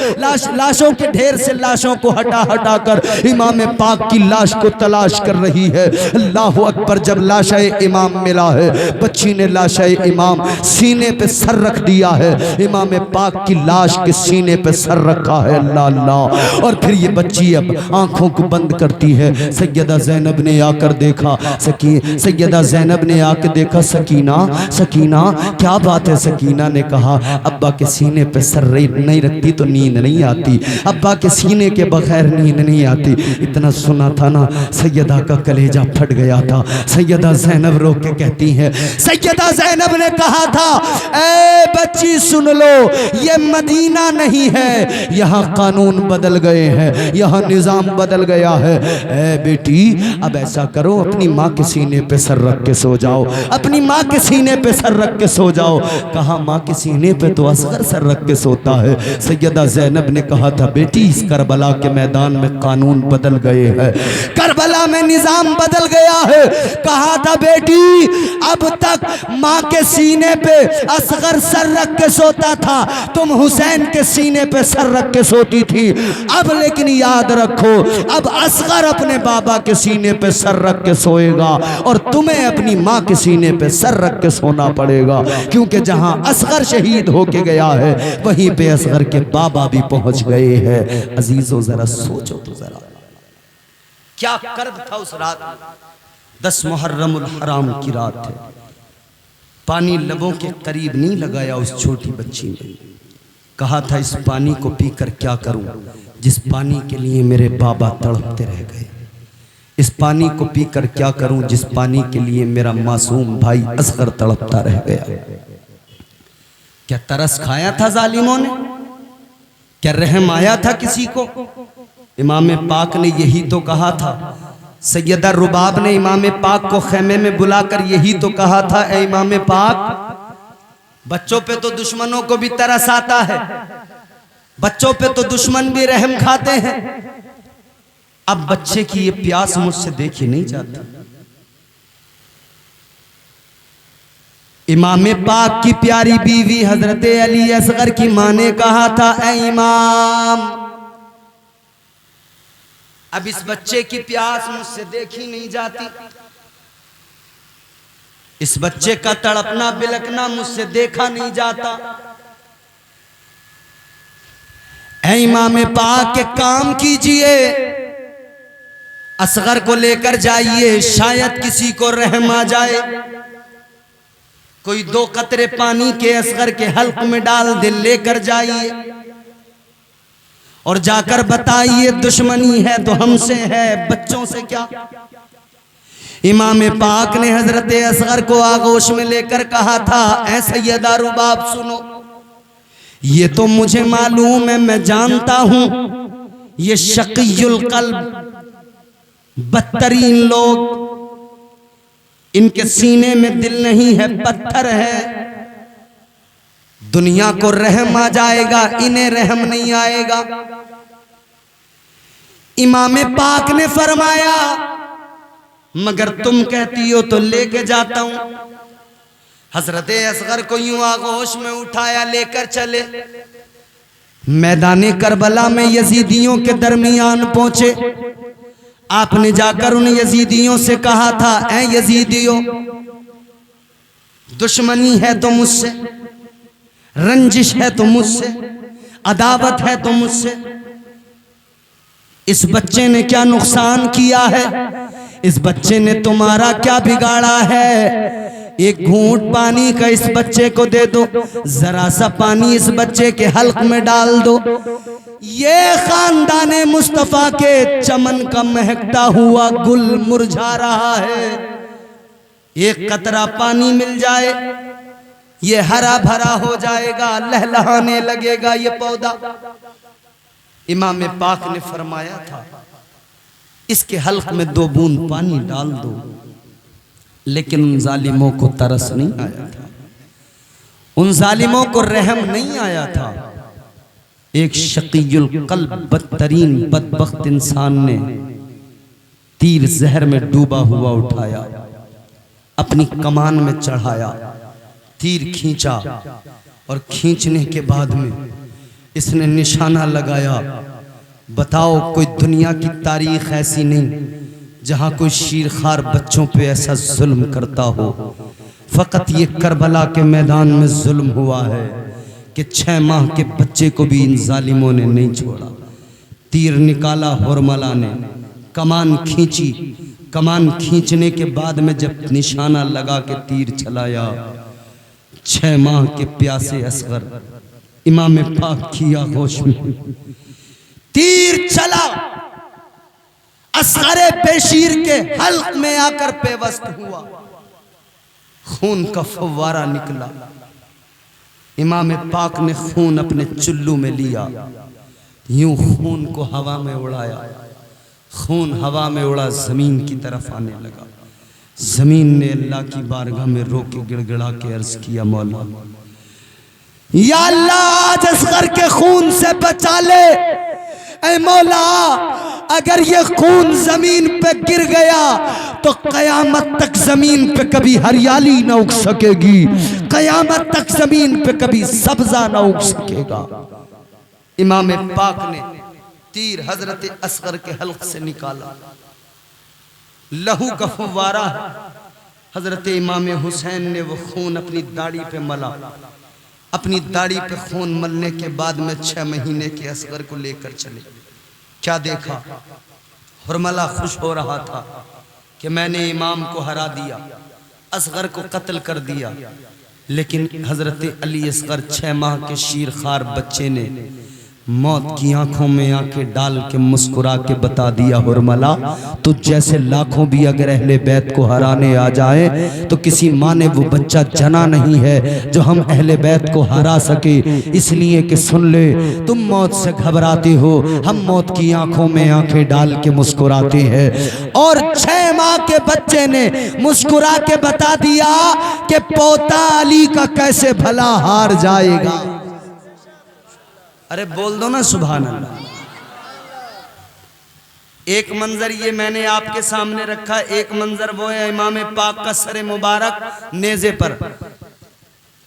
लाशों के ढेर से लाशों को हटा हटा कर इमाम पाक की लाश को तलाश कर रही है। अल्लाह अकबर। जब लाशाए इमाम मिला है, बच्ची ने लाशाए इमाम सीने पे सर रख दिया है, इमाम पाक की लाश के सीने पे सर रखा है। अल्लाह अल्लाह। और फिर ये बच्ची अब आंखों को बंद करती है। सैयदा ज़ैनब ने आकर देखा, सैयदा ज़ैनब ने आकर देखा, सकीना सकीना क्या बात है? सकीना ने कहा, अब्बा के सीने पे सर नहीं रखती तो नींद नहीं आती, अब्बा के सीने के बगैर नींद नहीं आती। इतना सुना था ना, सैयदा का कलेजा फट गया था। सैयदा ज़ैनब रो के कहती है, सैयदा ज़ैनब ने कहा था, ए बच्ची सुन लो, ये मदीना नहीं है, यहाँ कानून बदल गए हैं, यहाँ निज़ाम बदल गया है। ए बेटी, अब ऐसा करो, अपनी माँ के सीने पे सर रख के सो जाओ, अपनी माँ के सीने पे सर रख के सो जाओ। कहा, माँ के सीने पे तो असगर सर रख के सोता है। सैयदा ज़ैनब ने कहा था, बेटी, इस करबला के मैदान में कानून बदल गए हैं, करबला में निज़ाम बदल गया है। कहा था, बेटी, अब तक माँ के सीने पे असगर सर रख के सोता था, तुम हुसैन के सीने पे सर रख के सोती थी। अब लेकिन याद रखो, अब असगर अपने बाबा के सीने पे सर रख के सोएगा और तुम्हें अपनी माँ के सीने पे सर रख के सोना पड़ेगा। क्योंकि जहां असगर शहीद होके गया है, वहीं पे असगर के बाबा भी पहुंच गए हैं। अजीजों, जरा सोचो तो जरा, क्या कर्ब था उस रात। 10 मुहर्रमुल हराम की रात है। पानी लबों के करीब नहीं लगाया उस छोटी बच्ची ने। कहा था, इस पानी को पीकर क्या करूं, जिस पानी के लिए मेरे बाबा तड़पते रह गए। इस पानी को पीकर क्या करूं, जिस पानी के लिए मेरा मासूम भाई असगर तड़पता रह गया। क्या तरस खाया था जालिमों ने? क्या रहम आया था किसी को? इमाम पाक ने यही तो कहा था। सैयदा रुबाब ने इमाम पाक को खेमे में बुलाकर यही तो कहा था, ए इमाम पाक, बच्चों पे तो दुश्मनों को भी तरस आता है, बच्चों पे तो दुश्मन भी रहम खाते हैं। अब बच्चे की ये प्यास मुझसे देखी नहीं जाती। इमाम पाक की प्यारी बीवी हजरत अली असगर की मां ने कहा था, ऐ इमाम, अब इस बच्चे की प्यास मुझसे देखी नहीं जाती, इस बच्चे का तड़पना बिलकना मुझसे देखा नहीं जाता। ऐ इमाम पाक के काम कीजिए, असगर को लेकर जाइए, शायद किसी को रहम आ जाए, कोई 2 कतरे पानी के असगर के हल्क में डाल दे, लेकर जाइए और जाकर बताइए दुश्मनी है तो हमसे है, बच्चों से क्या। इमाम पाक ने हजरत असगर को आगोश में लेकर कहा था, ऐ सैयदा रुबाब सुनो, ये तो मुझे मालूम है, मैं जानता हूं ये शकीयुल कल्ब बदतरीन लोग, इनके सीने में दिल नहीं है, पत्थर है। दुनिया को रहम आ जाएगा, इन्हें रहम नहीं आएगा। इमाम पाक ने फरमाया, मगर तुम कहती हो तो लेके जाता हूं। हजरत असगर को यूं आगोश में उठाया, लेकर चले। मैदान करबला में यजीदियों के दरमियान पहुंचे। आपने जाकर उन यजीदियों से कहा था, ऐ यजीदियों, दुश्मनी है तो मुझसे, रंजिश है तो मुझसे, अदावत है तो मुझसे। इस बच्चे ने क्या नुकसान किया है? इस बच्चे ने तुम्हारा क्या बिगाड़ा है? एक घूंट पानी का इस बच्चे को दे दो, जरा सा पानी इस बच्चे के हल्क में डाल दो, ये खानदाने मुस्तफा के चमन का महकता हुआ गुल मुरझा रहा है। एक कतरा पानी मिल जाए, ये हरा भरा हो जाएगा, लहलहाने लगेगा ये पौधा। इमाम पाक ने फरमाया था, इसके हल्क में 2 बूंद पानी डाल दो। लेकिन उन जालिमों को तरस नहीं आया था, उन जालिमों को रहम नहीं आया था। एक शकीयुल कल्ब बदतरीन बदबख्त इंसान ने तीर जहर में डूबा हुआ उठाया, अपनी कमान में चढ़ाया, तीर खींचा और खींचने के बाद में इसने निशाना लगाया। बताओ, कोई दुनिया की तारीख ऐसी नहीं जहां कोई शीरखार बच्चों पे ऐसा जुल्म करता हो। फकत ये करबला के मैदान में जुल्म हुआ है कि 6 माह के बच्चे को भी इन जालिमों ने नहीं छोड़ा। तीर निकाला हुरमला ने, कमान खींची, कमान खींचने के बाद में जब निशाना लगा के तीर चलाया, 6 माह के प्यासे असगर इमाम पाक की आगोश में तीर चला, असगरे बेशीर के हल्क में आकर पेवस्त हुआ, खून का फव्वारा निकला। इमाम पाक ने खून अपने चुल्लू में लिया, यूं खून को हवा में उड़ाया, खून हवा में उड़ा जमीन की तरफ आने लगा। जमीन ने अल्लाह की बारगाह में रो के गिड़गिड़ा के अर्ज किया, मौला या अल्लाह, आज असगर के खून से बचा ले। ऐ मौला, अगर ये खून जमीन पे गिर गया तो कयामत तक जमीन पे कभी हरियाली ना उग सकेगी, कयामत तक जमीन पे कभी सब्जा ना उग सकेगा। इमाम पाक ने तीर हजरत असगर के हल्क से निकाला, लहू का फव्वारा। हजरत इमाम हुसैन ने वो खून अपनी दाढ़ी पे मला। अपनी दाढ़ी पे खून मलने के बाद में 6 महीने के असगर को लेकर चले। क्या देखा? हुरमला खुश हो रहा था कि मैंने इमाम को हरा दिया, असगर को कत्ल कर दिया। लेकिन हजरत अली असगर 6 माह के शीरखार बच्चे ने मौत की आंखों में आंखें डाल के मुस्कुरा के बता दिया, हुरमला, तो जैसे लाखों भी अगर अहले बैत को हराने आ जाए तो किसी माँ ने वो बच्चा जना नहीं है जो हम अहले बैत को हरा सके। इसलिए कि सुन ले, तुम मौत से घबराते हो, हम मौत की आंखों में आंखें डाल के मुस्कुराते हैं। और 6 माह के बच्चे ने मुस्कुरा के बता दिया कि पोता अली का कैसे भला हार जाएगा। अरे बोल दो ना सुभान अल्लाह। एक मंजर ये मैंने आपके सामने रखा, एक मंजर वो है इमाम पाक का सर मुबारक नेज़े पर।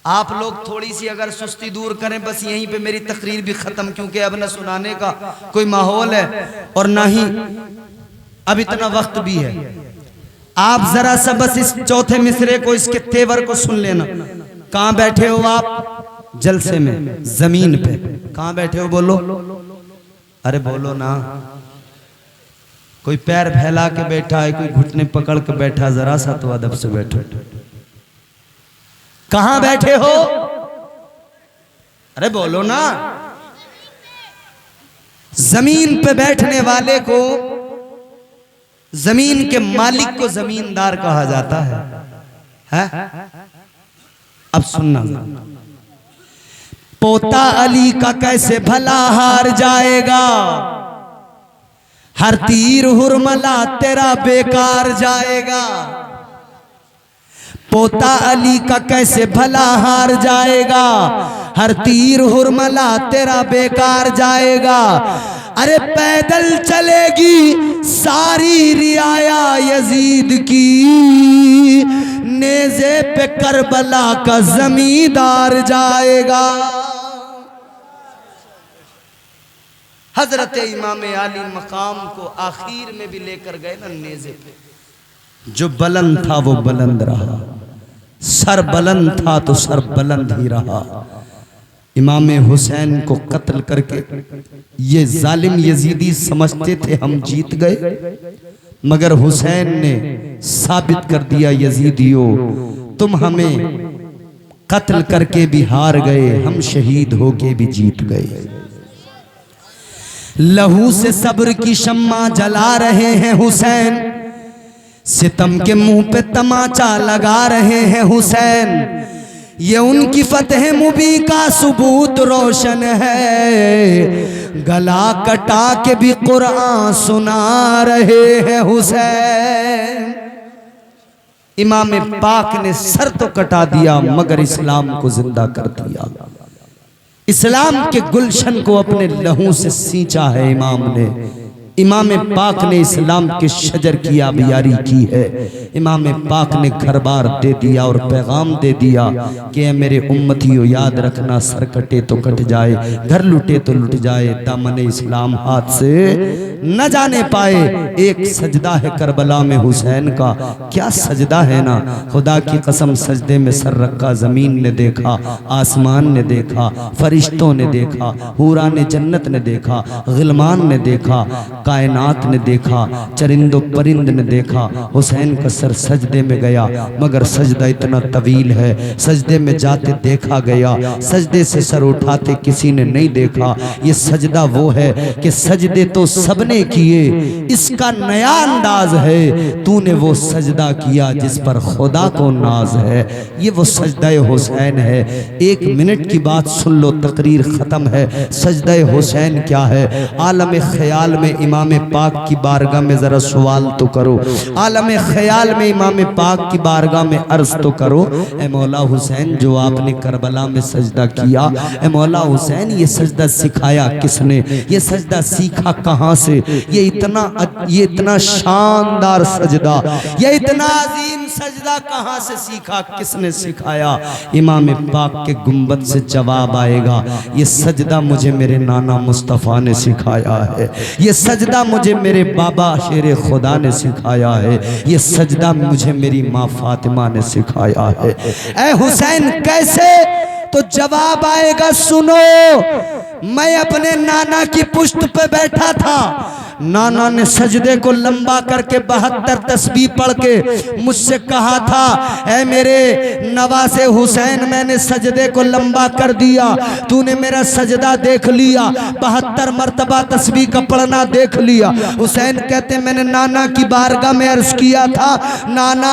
आप लोग थोड़ी सी अगर सुस्ती दूर करें, बस यहीं पे मेरी तकरीर भी खत्म, क्योंकि अब न सुनाने का कोई माहौल है और ना ही अब इतना वक्त भी है। आप जरा सा बस इस चौथे मिसरे को, इसके तेवर को सुन लेना। कहां बैठे हो आप? जलसे में, जमीन पे। कहां बैठे हो? बोलो, अरे बोलो ना। कोई पैर फैला के बैठा है, कोई घुटने पकड़ के बैठा, जरा सा तो अदब से बैठो। कहां बैठे हो? अरे बोलो ना। जमीन पे बैठने वाले को जमीन के मालिक को जमींदार कहा जाता है? अब सुनना, पोता अली का कैसे भला हार जाएगा, हर तीर हुरमला तेरा बेकार जाएगा। पोता अली का कैसे भला हार जाएगा, हर तीर हुरमला तेरा बेकार जाएगा। अरे पैदल चलेगी सारी रियाया यजीद की, नेज़े पे करबला का जमींदार जाएगा। हजरत इमाम अली मकाम को आखिर में भी लेकर गए ना नेज़े पे, जो बुलंद था वो बुलंद रहा, सर बुलंद था तो सर बुलंद ही रहा। इमाम हुसैन को कत्ल करके ये जालिम यजीदी समझते थे हम जीत गए, मगर हुसैन ने साबित कर दिया, यजीदियों तुम हमें कत्ल करके भी हार गए, हम शहीद होके भी जीत गए। लहू से सब्र की शम्मा जला रहे हैं हुसैन, सितम के मुंह पे तमाचा लगा रहे हैं हुसैन। ये उनकी फतह मुबी का सबूत रोशन है, गला कटा के भी कुरान सुना रहे हैं हुसैन। इमाम पाक ने सर तो कटा दिया मगर इस्लाम को जिंदा कर दिया। इस्लाम के गुलशन को अपने लहू से सींचा है इमाम ने। इमाम पाक ने इस्लाम के शजर की आबियारी की है। इमाम पाक ने घर बार दे दिया और पैगाम दे दिया कि मेरे उम्मतियों याद रखना, सर कटे तो कट जाए, घर लुटे तो लुट जाए, दामन इस्लाम हाथ से न जाने पाए। एक सजदा है करबला में हुसैन का, क्या सजदा है ना, खुदा की कसम सजदे में सर रखा। जमीन ने देखा, आसमान ने देखा, फरिश्तों ने देखा, हूरा ने जन्नत ने देखा, गिलमान ने देखा, कायनात ने देखा, चरिंदो परिंद ने देखा। हुसैन का सर सजदे में गया मगर सजदा इतना तवील है, सजदे में जाते देखा गया, सजदे से सर उठाते किसी ने नहीं देखा। ये सजदा वो है कि सजदे तो सबने किए, इसका नया अंदाज है, तूने वो सजदा किया जिस पर खुदा को नाज है। ये वो सजदा हुसैन है। 1 मिनट की बात सुन लो, तकरीर खत्म है। सजदा हुसैन क्या है? आलम ख्याल में इमाम पाक की बारगाह में जरा सवाल तो करो, आलम ख्याल में इमाम पाक की बारगाह में अर्ज तो करो, ए मौला हुसैन जो आपने करबला में सजदा किया, ए मौला हुसैन ये सजदा सिखाया किसने, ये सजदा सीखा कहाँ से, ये इतना शानदार सजदा, ये इतना अजीम सजदा कहाँ से सीखा, किसने सिखाया? इमाम पाक के गुंबद से जवाब आएगा, ये सजदा मुझे मेरे नाना मुस्तफ़ा ने सिखाया है, ये सजदा मुझे मेरे बाबा शेर खुदा ने सिखाया है, ये सजदा मुझे मेरी माँ फातिमा ने सिखाया है। ऐ हुसैन कैसे? तो जवाब आएगा, सुनो। मैं अपने नाना की पुश्त पे बैठा था, नाना ने सजदे को लंबा करके 72 तस्बीह पढ़ के मुझसे कहा था, ऐ मेरे नवासे हुसैन मैंने सजदे को लंबा कर दिया, तूने मेरा सजदा देख लिया, 72 मरतबा तस्बीह का पढ़ना देख लिया। हुसैन कहते मैंने नाना की बारगाह में अर्ज किया था, नाना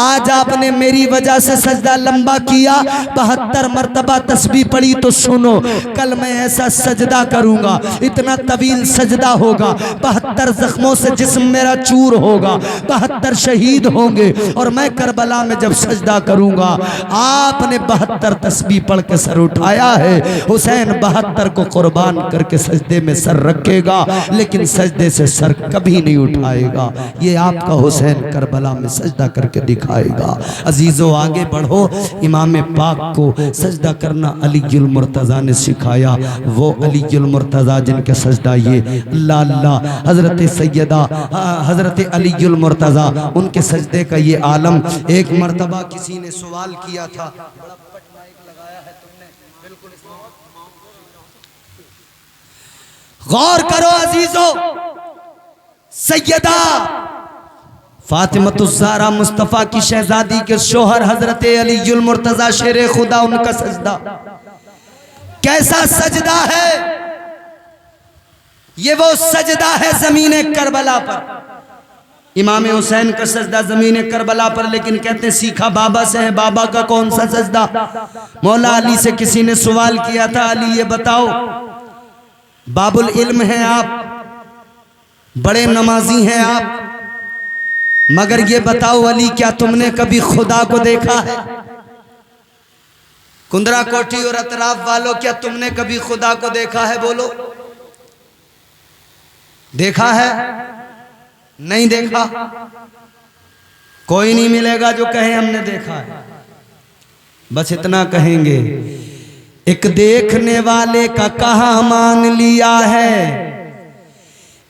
आज आपने मेरी वजह से सजदा लंबा किया, 72 मरतबा तस्बीह पढ़ी, तो सुनो कल मैं ऐसा सजदा करूंगा, इतना तवील सजदा होगा, 72 जख्मों से जिस्म मेरा चूर होगा, 72 शहीद होंगे, और मैं करबला में जब सजदा करूंगा, आपने 72 तस्बीह पढ़ के सर उठाया है, हुसैन 72 को कुर्बान करके सजदे में सर रखेगा, लेकिन सजदे से सर कभी नहीं उठाएगा। ये आपका हुसैन करबला में सजदा करके दिखाएगा। अजीजों आगे बढ़ो, इमाम पाक को सजदा करना अलीउल मुर्तज़ा ने सिखाया। वो अलीउल मुर्तज़ा जिनके सजदा ये अल्लाह अल्लाह, हजरत सैयदा हजरत अलीउल मुर्तज़ा, उनके सजदे का ये आलम। एक मर्तबा किसी ने सवाल किया था, गौर करो अजीजों, सैयदा फातिमतुज़्ज़हरा मुस्तफ़ा की शहजादी के शोहर हजरत अलीउल मुर्तज़ा शेर खुदा, उनका सजदा कैसा सजदा है? ये वो सजदा है ज़मीने करबला पर। इमाम हुसैन का सजदा ज़मीन करबला पर, लेकिन कहते हैं सीखा बाबा से है। बाबा का कौन सा सजदा? मौला अली से किसी ने सवाल किया था, अली ये बताओ, बाबुल इल्म हैं आप, बड़े नमाजी हैं आप, मगर ये बताओ अली, क्या तुमने कभी खुदा को देखा है? कुंदरा कोठी और अतराफ वालों, क्या तुमने कभी खुदा को देखा है? बोलो, देखा है? नहीं देखा? कोई नहीं मिलेगा जो कहे हमने देखा है। बस इतना कहेंगे, एक देखने वाले का कहा मान लिया है,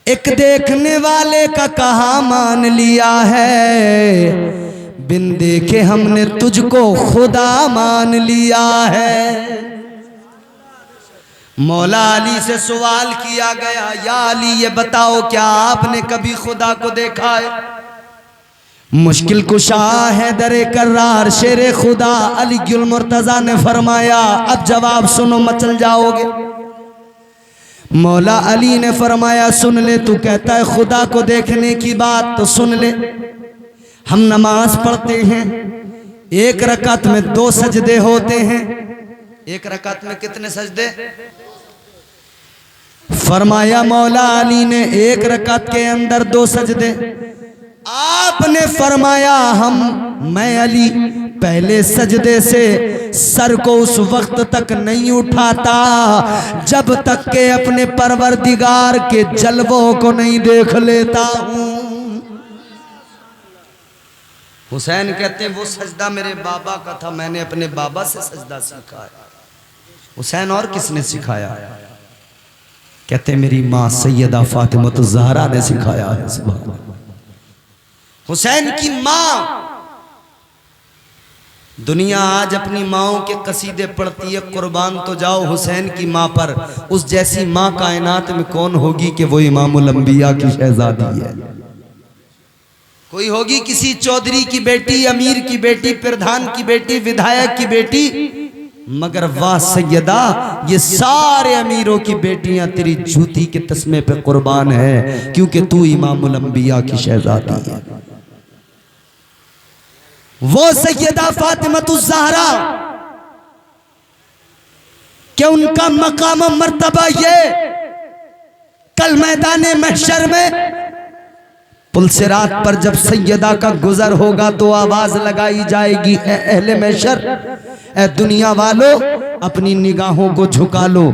एक देखने वाले का कहा मान लिया है, बिन देखे हमने तुझको खुदा मान लिया है। मौला अली से सवाल किया गया, या अली ये बताओ, क्या आपने कभी खुदा को देखा है? मुश्किल कुशा है दरे कर्रार शेरे खुदा अली गुल मुर्तजा ने फरमाया, अब जवाब सुनो मचल जाओगे। मौला अली ने फरमाया, सुन ले, तू कहता है खुदा को देखने की बात, तो सुन ले, हम नमाज पढ़ते हैं, एक रकात में 2 सजदे होते हैं। एक रकात में कितने सजदे? फरमाया मौला अली ने, एक रकात के अंदर 2 सजदे। आपने फरमाया, मैं अली पहले सजदे से सर को उस वक्त तक नहीं उठाता जब तक के अपने परवरदिगार के जलवों को नहीं देख लेता हूं। हुसैन कहते हैं, वो सजदा मेरे बाबा का था, मैंने अपने बाबा से सजदा सीखा है। हुसैन और किसने सिखाया? कहते मेरी माँ सैयदा फातिमा ज़हरा ने सिखाया है। सुभान अल्लाह। हुसैन की माँ, दुनिया आज अपनी माओं के कसीदे पढ़ती है, कुर्बान तो जाओ हुसैन की माँ पर। उस जैसी माँ कायनात में कौन होगी कि वो इमामुल अंबिया की शहजादी है? कोई होगी किसी चौधरी की बेटी, अमीर की बेटी, प्रधान की बेटी, विधायक की बेटी, मगर वाह सैयदा, ये सारे अमीरों की बेटियां तेरी जूती के तस्मे पे कुर्बान है, क्योंकि तू इमामुल अंबिया की शहजादी है। वो सैयदा फातिमा ज़हरा, क्या उनका मकाम मर्तबा ये कल मैदान महशर में पुलसिरात पर जब सैयदा का गुजर होगा तो आवाज लगाई जाएगी, ए अहले महशर, ए दुनिया वालों, अपनी निगाहों को झुका लो,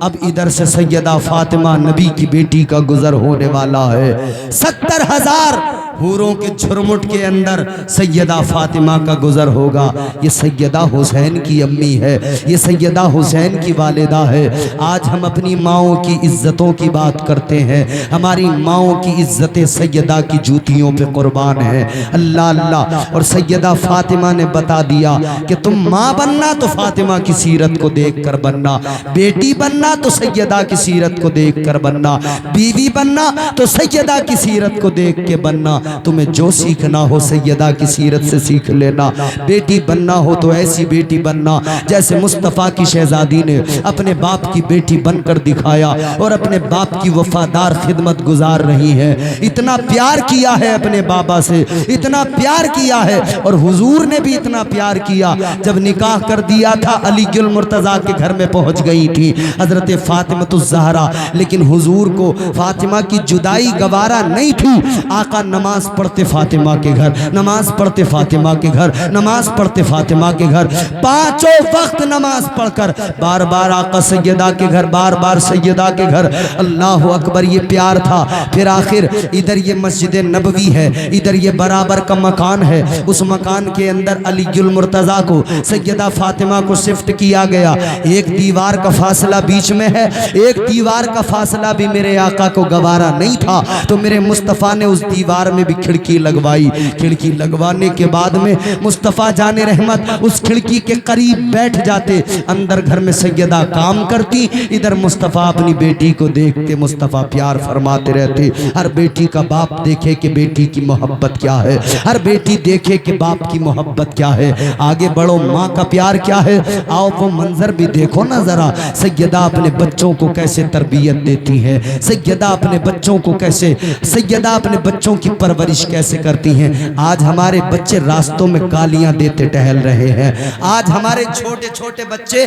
अब इधर से सैयदा फातिमा नबी की बेटी का गुजर होने वाला है। 70,000 हूरों के झुरमुट के अंदर सैयदा फातिमा का गुजर होगा। ये सैयदा हुसैन की अम्मी है, ये सैयदा हुसैन की वालिदा है। आज हम अपनी माओं की इज्जतों की बात करते हैं, हमारी माओं की इज्जतें सैयदा की जूतियों पे कुर्बान है। अल्लाह अल्लाह। और सैयदा फातिमा ने बता दिया कि तुम माँ बनना तो फातिमा की सीरत को देख कर बनना, बेटी बनना तो सैयदा की सीरत को देख कर बनना, बीवी बनना तो सैयदा की सीरत को देख के बनना। तुम्हें जो सीखना हो सैयदा की सीरत से सीख लेना। बेटी बनना हो तो ऐसी बेटी बनना जैसे मुस्तफ़ा की शहजादी ने अपने बाप की बेटी बनकर दिखाया और अपने बाप की वफादार खिदमत गुजार रही है। इतना प्यार किया है अपने बाबा से, इतना प्यार किया है, और हुजूर ने भी इतना प्यार किया। जब निकाह कर दिया था अली गुल मुर्तजा के घर में पहुंच गई थी हजरत फातिमा ज़हरा, लेकिन हुजूर को फातिमा की जुदाई गवारा नहीं थी। आका नमाज पढ़ते फातिमा के घर, नमाज पढ़ते फातिमा के घर, नमाज पढ़ते फातिमा के घर, 5 वक्त नमाज पढ़कर बार बार आका सैयदा के घर, बार बार सैयदा के घर। अल्लाह अकबर, ये प्यार था। फिर आखिर इधर ये मस्जिद नबवी है, इधर ये बराबर का मकान है, उस मकान के अंदर अली गुल मुर्तजा को सैयदा फातिमा को शिफ्ट किया गया। एक दीवार का फासला बीच में है, एक दीवार का फासला भी मेरे आका को गवारा नहीं था, तो मेरे मुस्तफ़ा ने उस दीवार में भी खिड़की लगवाई। खिड़की लगवाने के बाद में मुस्तफ़ा जाने रहमत उस खिड़की के करीब बैठ जाते। अंदर घर में सैयदा काम करती, इधर मुस्तफ़ा अपनी बेटी को देखते, मुस्तफ़ा प्यार फरमाते रहते। हर बेटी का बाप देखे कि बेटी की मोहब्बत क्या है, हर बेटी देखे कि बाप की मोहब्बत क्या है। आगे बढ़ो, माँ का प्यार क्या है, आओ वो मंजर भी देखो ना जरा। सैयदा अपने बच्चों को कैसे तरबियत देती है, सैयदा अपने बच्चों को कैसे, सैयदा अपने बच्चों की परवरिश कैसे करती हैं। आज हमारे बच्चे रास्तों में गालियां देते टहल रहे हैं। आज हमारे छोटे छोटे बच्चे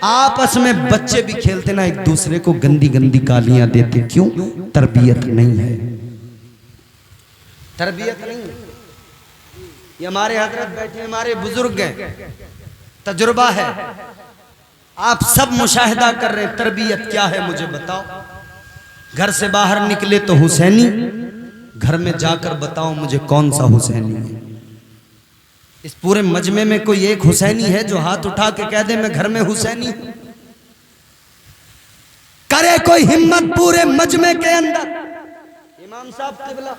आपस में, बच्चे भी खेलते ना, एक दूसरे को गंदी गंदी गालियां देते। क्यों? तरबियत नहीं है, तरबियत नहीं है। ये हमारे हजरत बैठे, हमारे बुजुर्ग हैं, तजुर्बा है, आप सब मुशाहिदा कर रहे हैं। तरबियत क्या है मुझे बताओ। घर से बाहर निकले तो हुसैनी, घर में जाकर बताओ मुझे कौन सा हुसैनी है। इस पूरे मजमे में कोई एक हुसैनी है जो हाथ उठा के कह दे मैं घर में हुसैनी हूं? करे कोई हिम्मत पूरे मजमे के अंदर? इमाम साहब क़िबला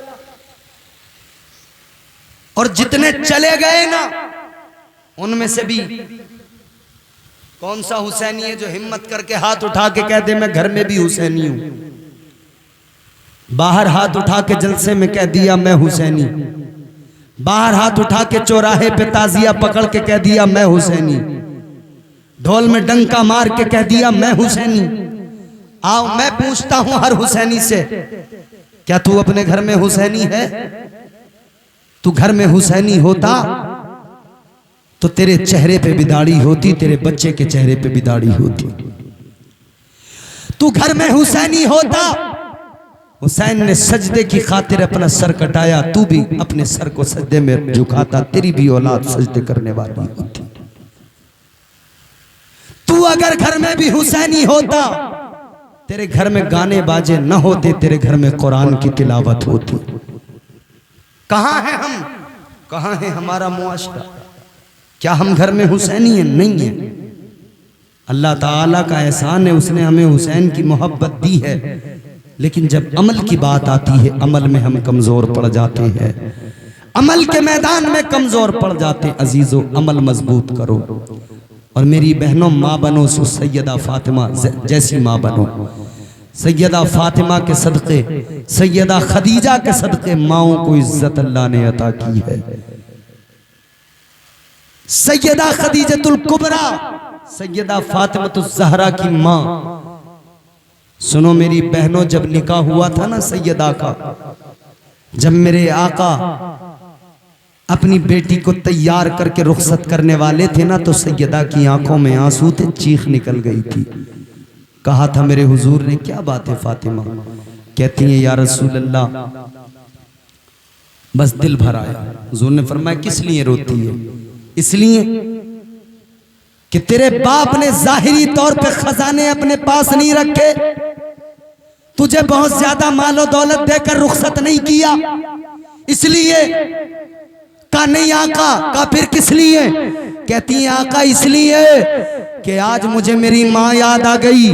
और जितने चले गए ना, उनमें से भी कौन सा हुसैनी है जो हिम्मत करके हाथ उठा के कह दे मैं घर में भी हुसैनी हूं? बाहर हाथ उठा के जलसे में कह दिया मैं हुसैनी, बाहर हाथ उठा के चौराहे पे ताजिया पकड़ के कह दिया मैं हुसैनी, ढोल में डंका मार के कह दिया मैं हुसैनी। आओ मैं पूछता हूं हर हुसैनी से, क्या तू अपने घर में हुसैनी है? तू घर में हुसैनी होता तो तेरे चेहरे पे भी दाढ़ी होती, तेरे बच्चे के चेहरे पे भी दाढ़ी होती। तू घर में हुसैनी होता, हुसैन ने सजदे की खातिर अपना सर कटाया, तू भी अपने सर को सजदे में झुकाता, तेरी भी औलाद सजदे करने वाली होती। तू अगर घर में भी हुसैनी होता, तेरे घर में गाने बाजे न होते, तेरे घर में कुरान की तिलावत होती। कहां है हम, कहां है हमारा मुआशरा? क्या हम घर में हुसैनी हैं? नहीं है। अल्लाह ताला का एहसान है, उसने हमें हुसैन की मोहब्बत दी है, लेकिन जब अमल की बात आती है, अमल में हम कमजोर पड़ जाते हैं, अमल के मैदान में कमजोर पड़ जाते हैं। अजीजों, अमल मजबूत करो और मेरी बहनों माँ बनो, सो सैयदा फातिमा जैसी माँ बनो। सैयदा फातिमा के सदक़े, सैयदा खदीजा के सदक़े माओं को इज्जत अल्लाह ने अता की है। सैयदा खदीजतुल कुबरा, सैयदा फातिमातुज़ ज़हरा की माँ। सुनो मेरी बहनों, जब निकाह हुआ था ना सैयदा का, जब मेरे आका अपनी बेटी को तैयार करके रुखसत करने वाले थे ना, तो सैयदा की आंखों में आंसू थे, चीख निकल गई थी। कहा था मेरे हुजूर ने, क्या बात है फातिमा? कहती है या रसूल अल्लाह, बस दिल भर आया। हुजूर ने फरमाया किस लिए रोती है? इसलिए कि तेरे बाप ने जाहिरी तौर पे खजाने अपने पास नहीं रखे, तुझे बहुत ज्यादा मालो दौलत देकर रुखसत नहीं किया, इसलिए। का नहीं आका, का फिर किस लिए? कहती है आका इसलिए कि आज मुझे मेरी माँ याद आ गई।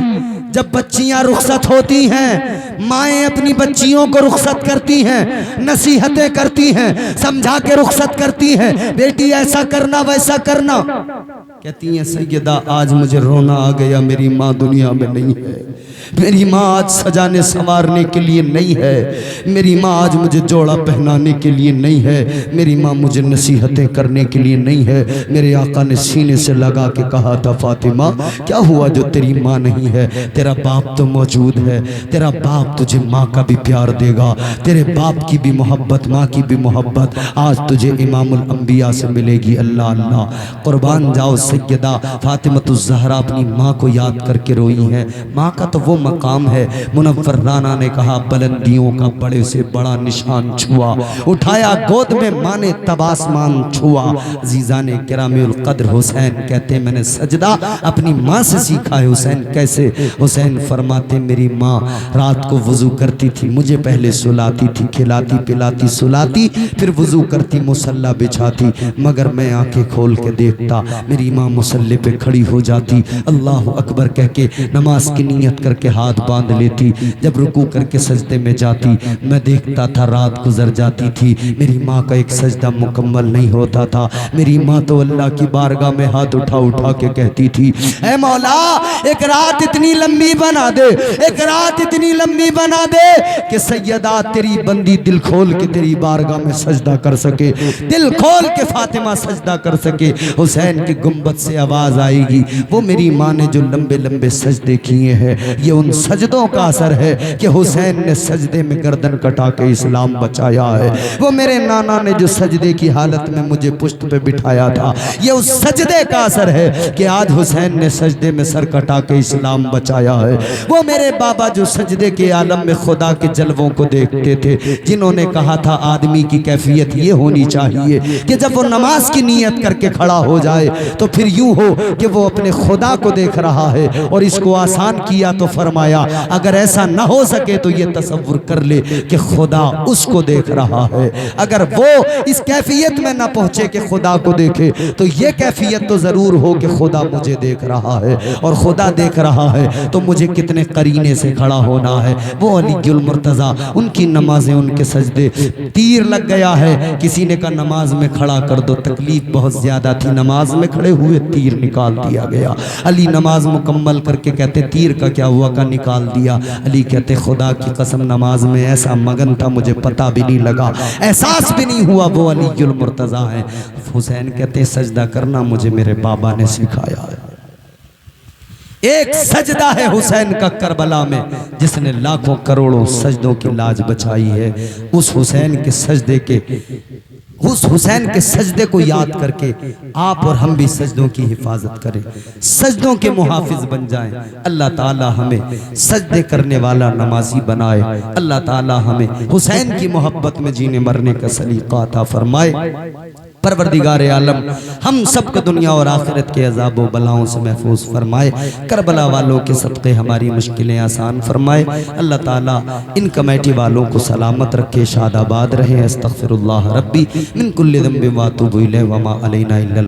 जब बच्चियां रुखसत होती हैं, माएँ अपनी बच्चियों को रुखसत करती हैं, नसीहतें करती हैं, समझा के रुखसत करती हैं, बेटी ऐसा करना वैसा करना। कहती हैं सैयदा आज मुझे रोना आ गया, मेरी माँ दुनिया में नहीं है, मेरी माँ आज सजाने संवारने के लिए नहीं है, मेरी माँ आज मुझे जोड़ा पहनाने के लिए नहीं है, मेरी माँ मुझे नसीहतें करने के लिए नहीं है। मेरे आका ने सीने से लगा के कहा था फातिमा क्या हुआ जो तेरी माँ नहीं है? तेरा बाप तो मौजूद है, तेरा बाप तुझे माँ का भी प्यार देगा, तेरे बाप की भी मोहब्बत, माँ की भी मोहब्बत आज तुझे इमामुल अंबिया से मिलेगी। अल्लाह अल्लाह, कुर्बान जाओ। सैयदा फातिमातुज़ ज़हरा अपनी माँ को याद करके रोई है। माँ का तो वो मकाम है, मुनव्वर राना ने कहा बुलंदियों का बड़े से बड़ा निशान छुआ, उठाया गोद में माँ ने तब आसमान छुआ। अज़ीज़ाने किरामुल क़द्र हुसैन कहते मैंने सजदा अपनी माँ से सीखा है। हुसैन कैसे? हुसैन फरमाते मेरी माँ रात को वज़ू करती थी, मुझे पहले सुलाती थी, खिलाती पिलाती सुलाती, फिर वज़ू करती मुसल्ला बिछाती, मगर मैं आंखें खोल के देखता मेरी माँ मुसल्ले पे खड़ी हो जाती, अल्लाह अकबर कह के नमाज की नीयत करके हाथ बांध लेती। जब रुकू करके सजदे में जाती, मैं देखता था रात गुजर जाती थी, मेरी माँ का एक सजदा मुकम्मल नहीं होता था। मेरी माँ तो अल्लाह की बारगाह में हाथ उठा उठा के कहती थी ऐ मौला एक रात इतनी लंबी बना दे, एक रात इतनी लंबी बना दे कि सैयदा तेरी बंदी दिल खोल के तेरी बारगाह में सजदा कर सके, दिल खोल के फातिमा सजदा कर सके। हुसैन की गुंबद से आवाज आएगी, वो मेरी माँ ने जो लंबे लंबे सजदे किए हैं ये उन सजदों का असर है कि हुसैन ने सजदे में गर्दन कटा के इस्लाम बचाया है। वो मेरे नाना ने जो सजदे की हालत में मुझे पुश्त पे बिठाया था ये उस सजदे का असर है कि आज हुसैन ने सजदे में सर कटा के इस्लाम बचाया है। वो मेरे बाबा जो सजदे के आलम में खुदा के जलवों को देखते थे, जिन्होंने कहा था आदमी की कैफियत ये होनी चाहिए कि जब वो नमाज की नीयत करके खड़ा हो जाए तो फिर यूं हो कि वो अपने खुदा को देख रहा है। और इसको आसान किया तो फरमाया अगर ऐसा ना हो सके तो ये तसव्वुर कर ले कि खुदा उसको देख रहा है। अगर वो इस कैफियत में ना पहुंचे कि खुदा को देखे तो ये कैफियत तो जरूर हो कि खुदा मुझे देख रहा है, और खुदा देख रहा है तो मुझे कितने करीने से खड़ा होना है। वो अलीउल मुर्तज़ा, उनकी नमाजें, उनके सजदे, तीर लग गया है, किसी ने कहा नमाज में खड़ा कर दो, तकलीफ बहुत ज्यादा थी, नमाज में खड़े हुए तीर निकाल दिया गया। अली नमाज मुकम्मल करके कहते तीर का क्या हुआ, का निकाल दिया। अली कहते खुदा की कसम नमाज में ऐसा मगन था मुझे पता भी नहीं लगा, एहसास भी नहीं हुआ वो अलीउल मुर्तज़ा है। हुसैन कहते सजदा करना मुझे मेरे बाबा ने सिखाया है। एक सजदा है हुसैन का करबला में जिसने लाखों करोड़ों सजदों की लाज बचाई है। उस हुसैन के सजदे के, उस हुसैन के सजदे को याद करके आप और हम भी सजदों की हिफाजत करें, सजदों के मुहाफिज बन जाएं। अल्लाह ताला हमें सजदे करने वाला नमाजी बनाए। अल्लाह ताला हमें हुसैन की मोहब्बत में जीने मरने का सलीका अता फरमाए। परवरदिगार आलम हम सबको दुनिया और आखिरत के अज़ाब व बलाओं से महफूज फरमाए। करबला वालों के सदक़े हमारी मुश्किलें आसान फरमाए। अल्लाह ताला इन कमेटी वालों को सलामत रखे, शादाबाद रहे। अस्तग़फिरुल्लाह रब्बी मिन कुल्लि ज़ंबिन व अतूबु इलैहि व मा अलैना इल्लल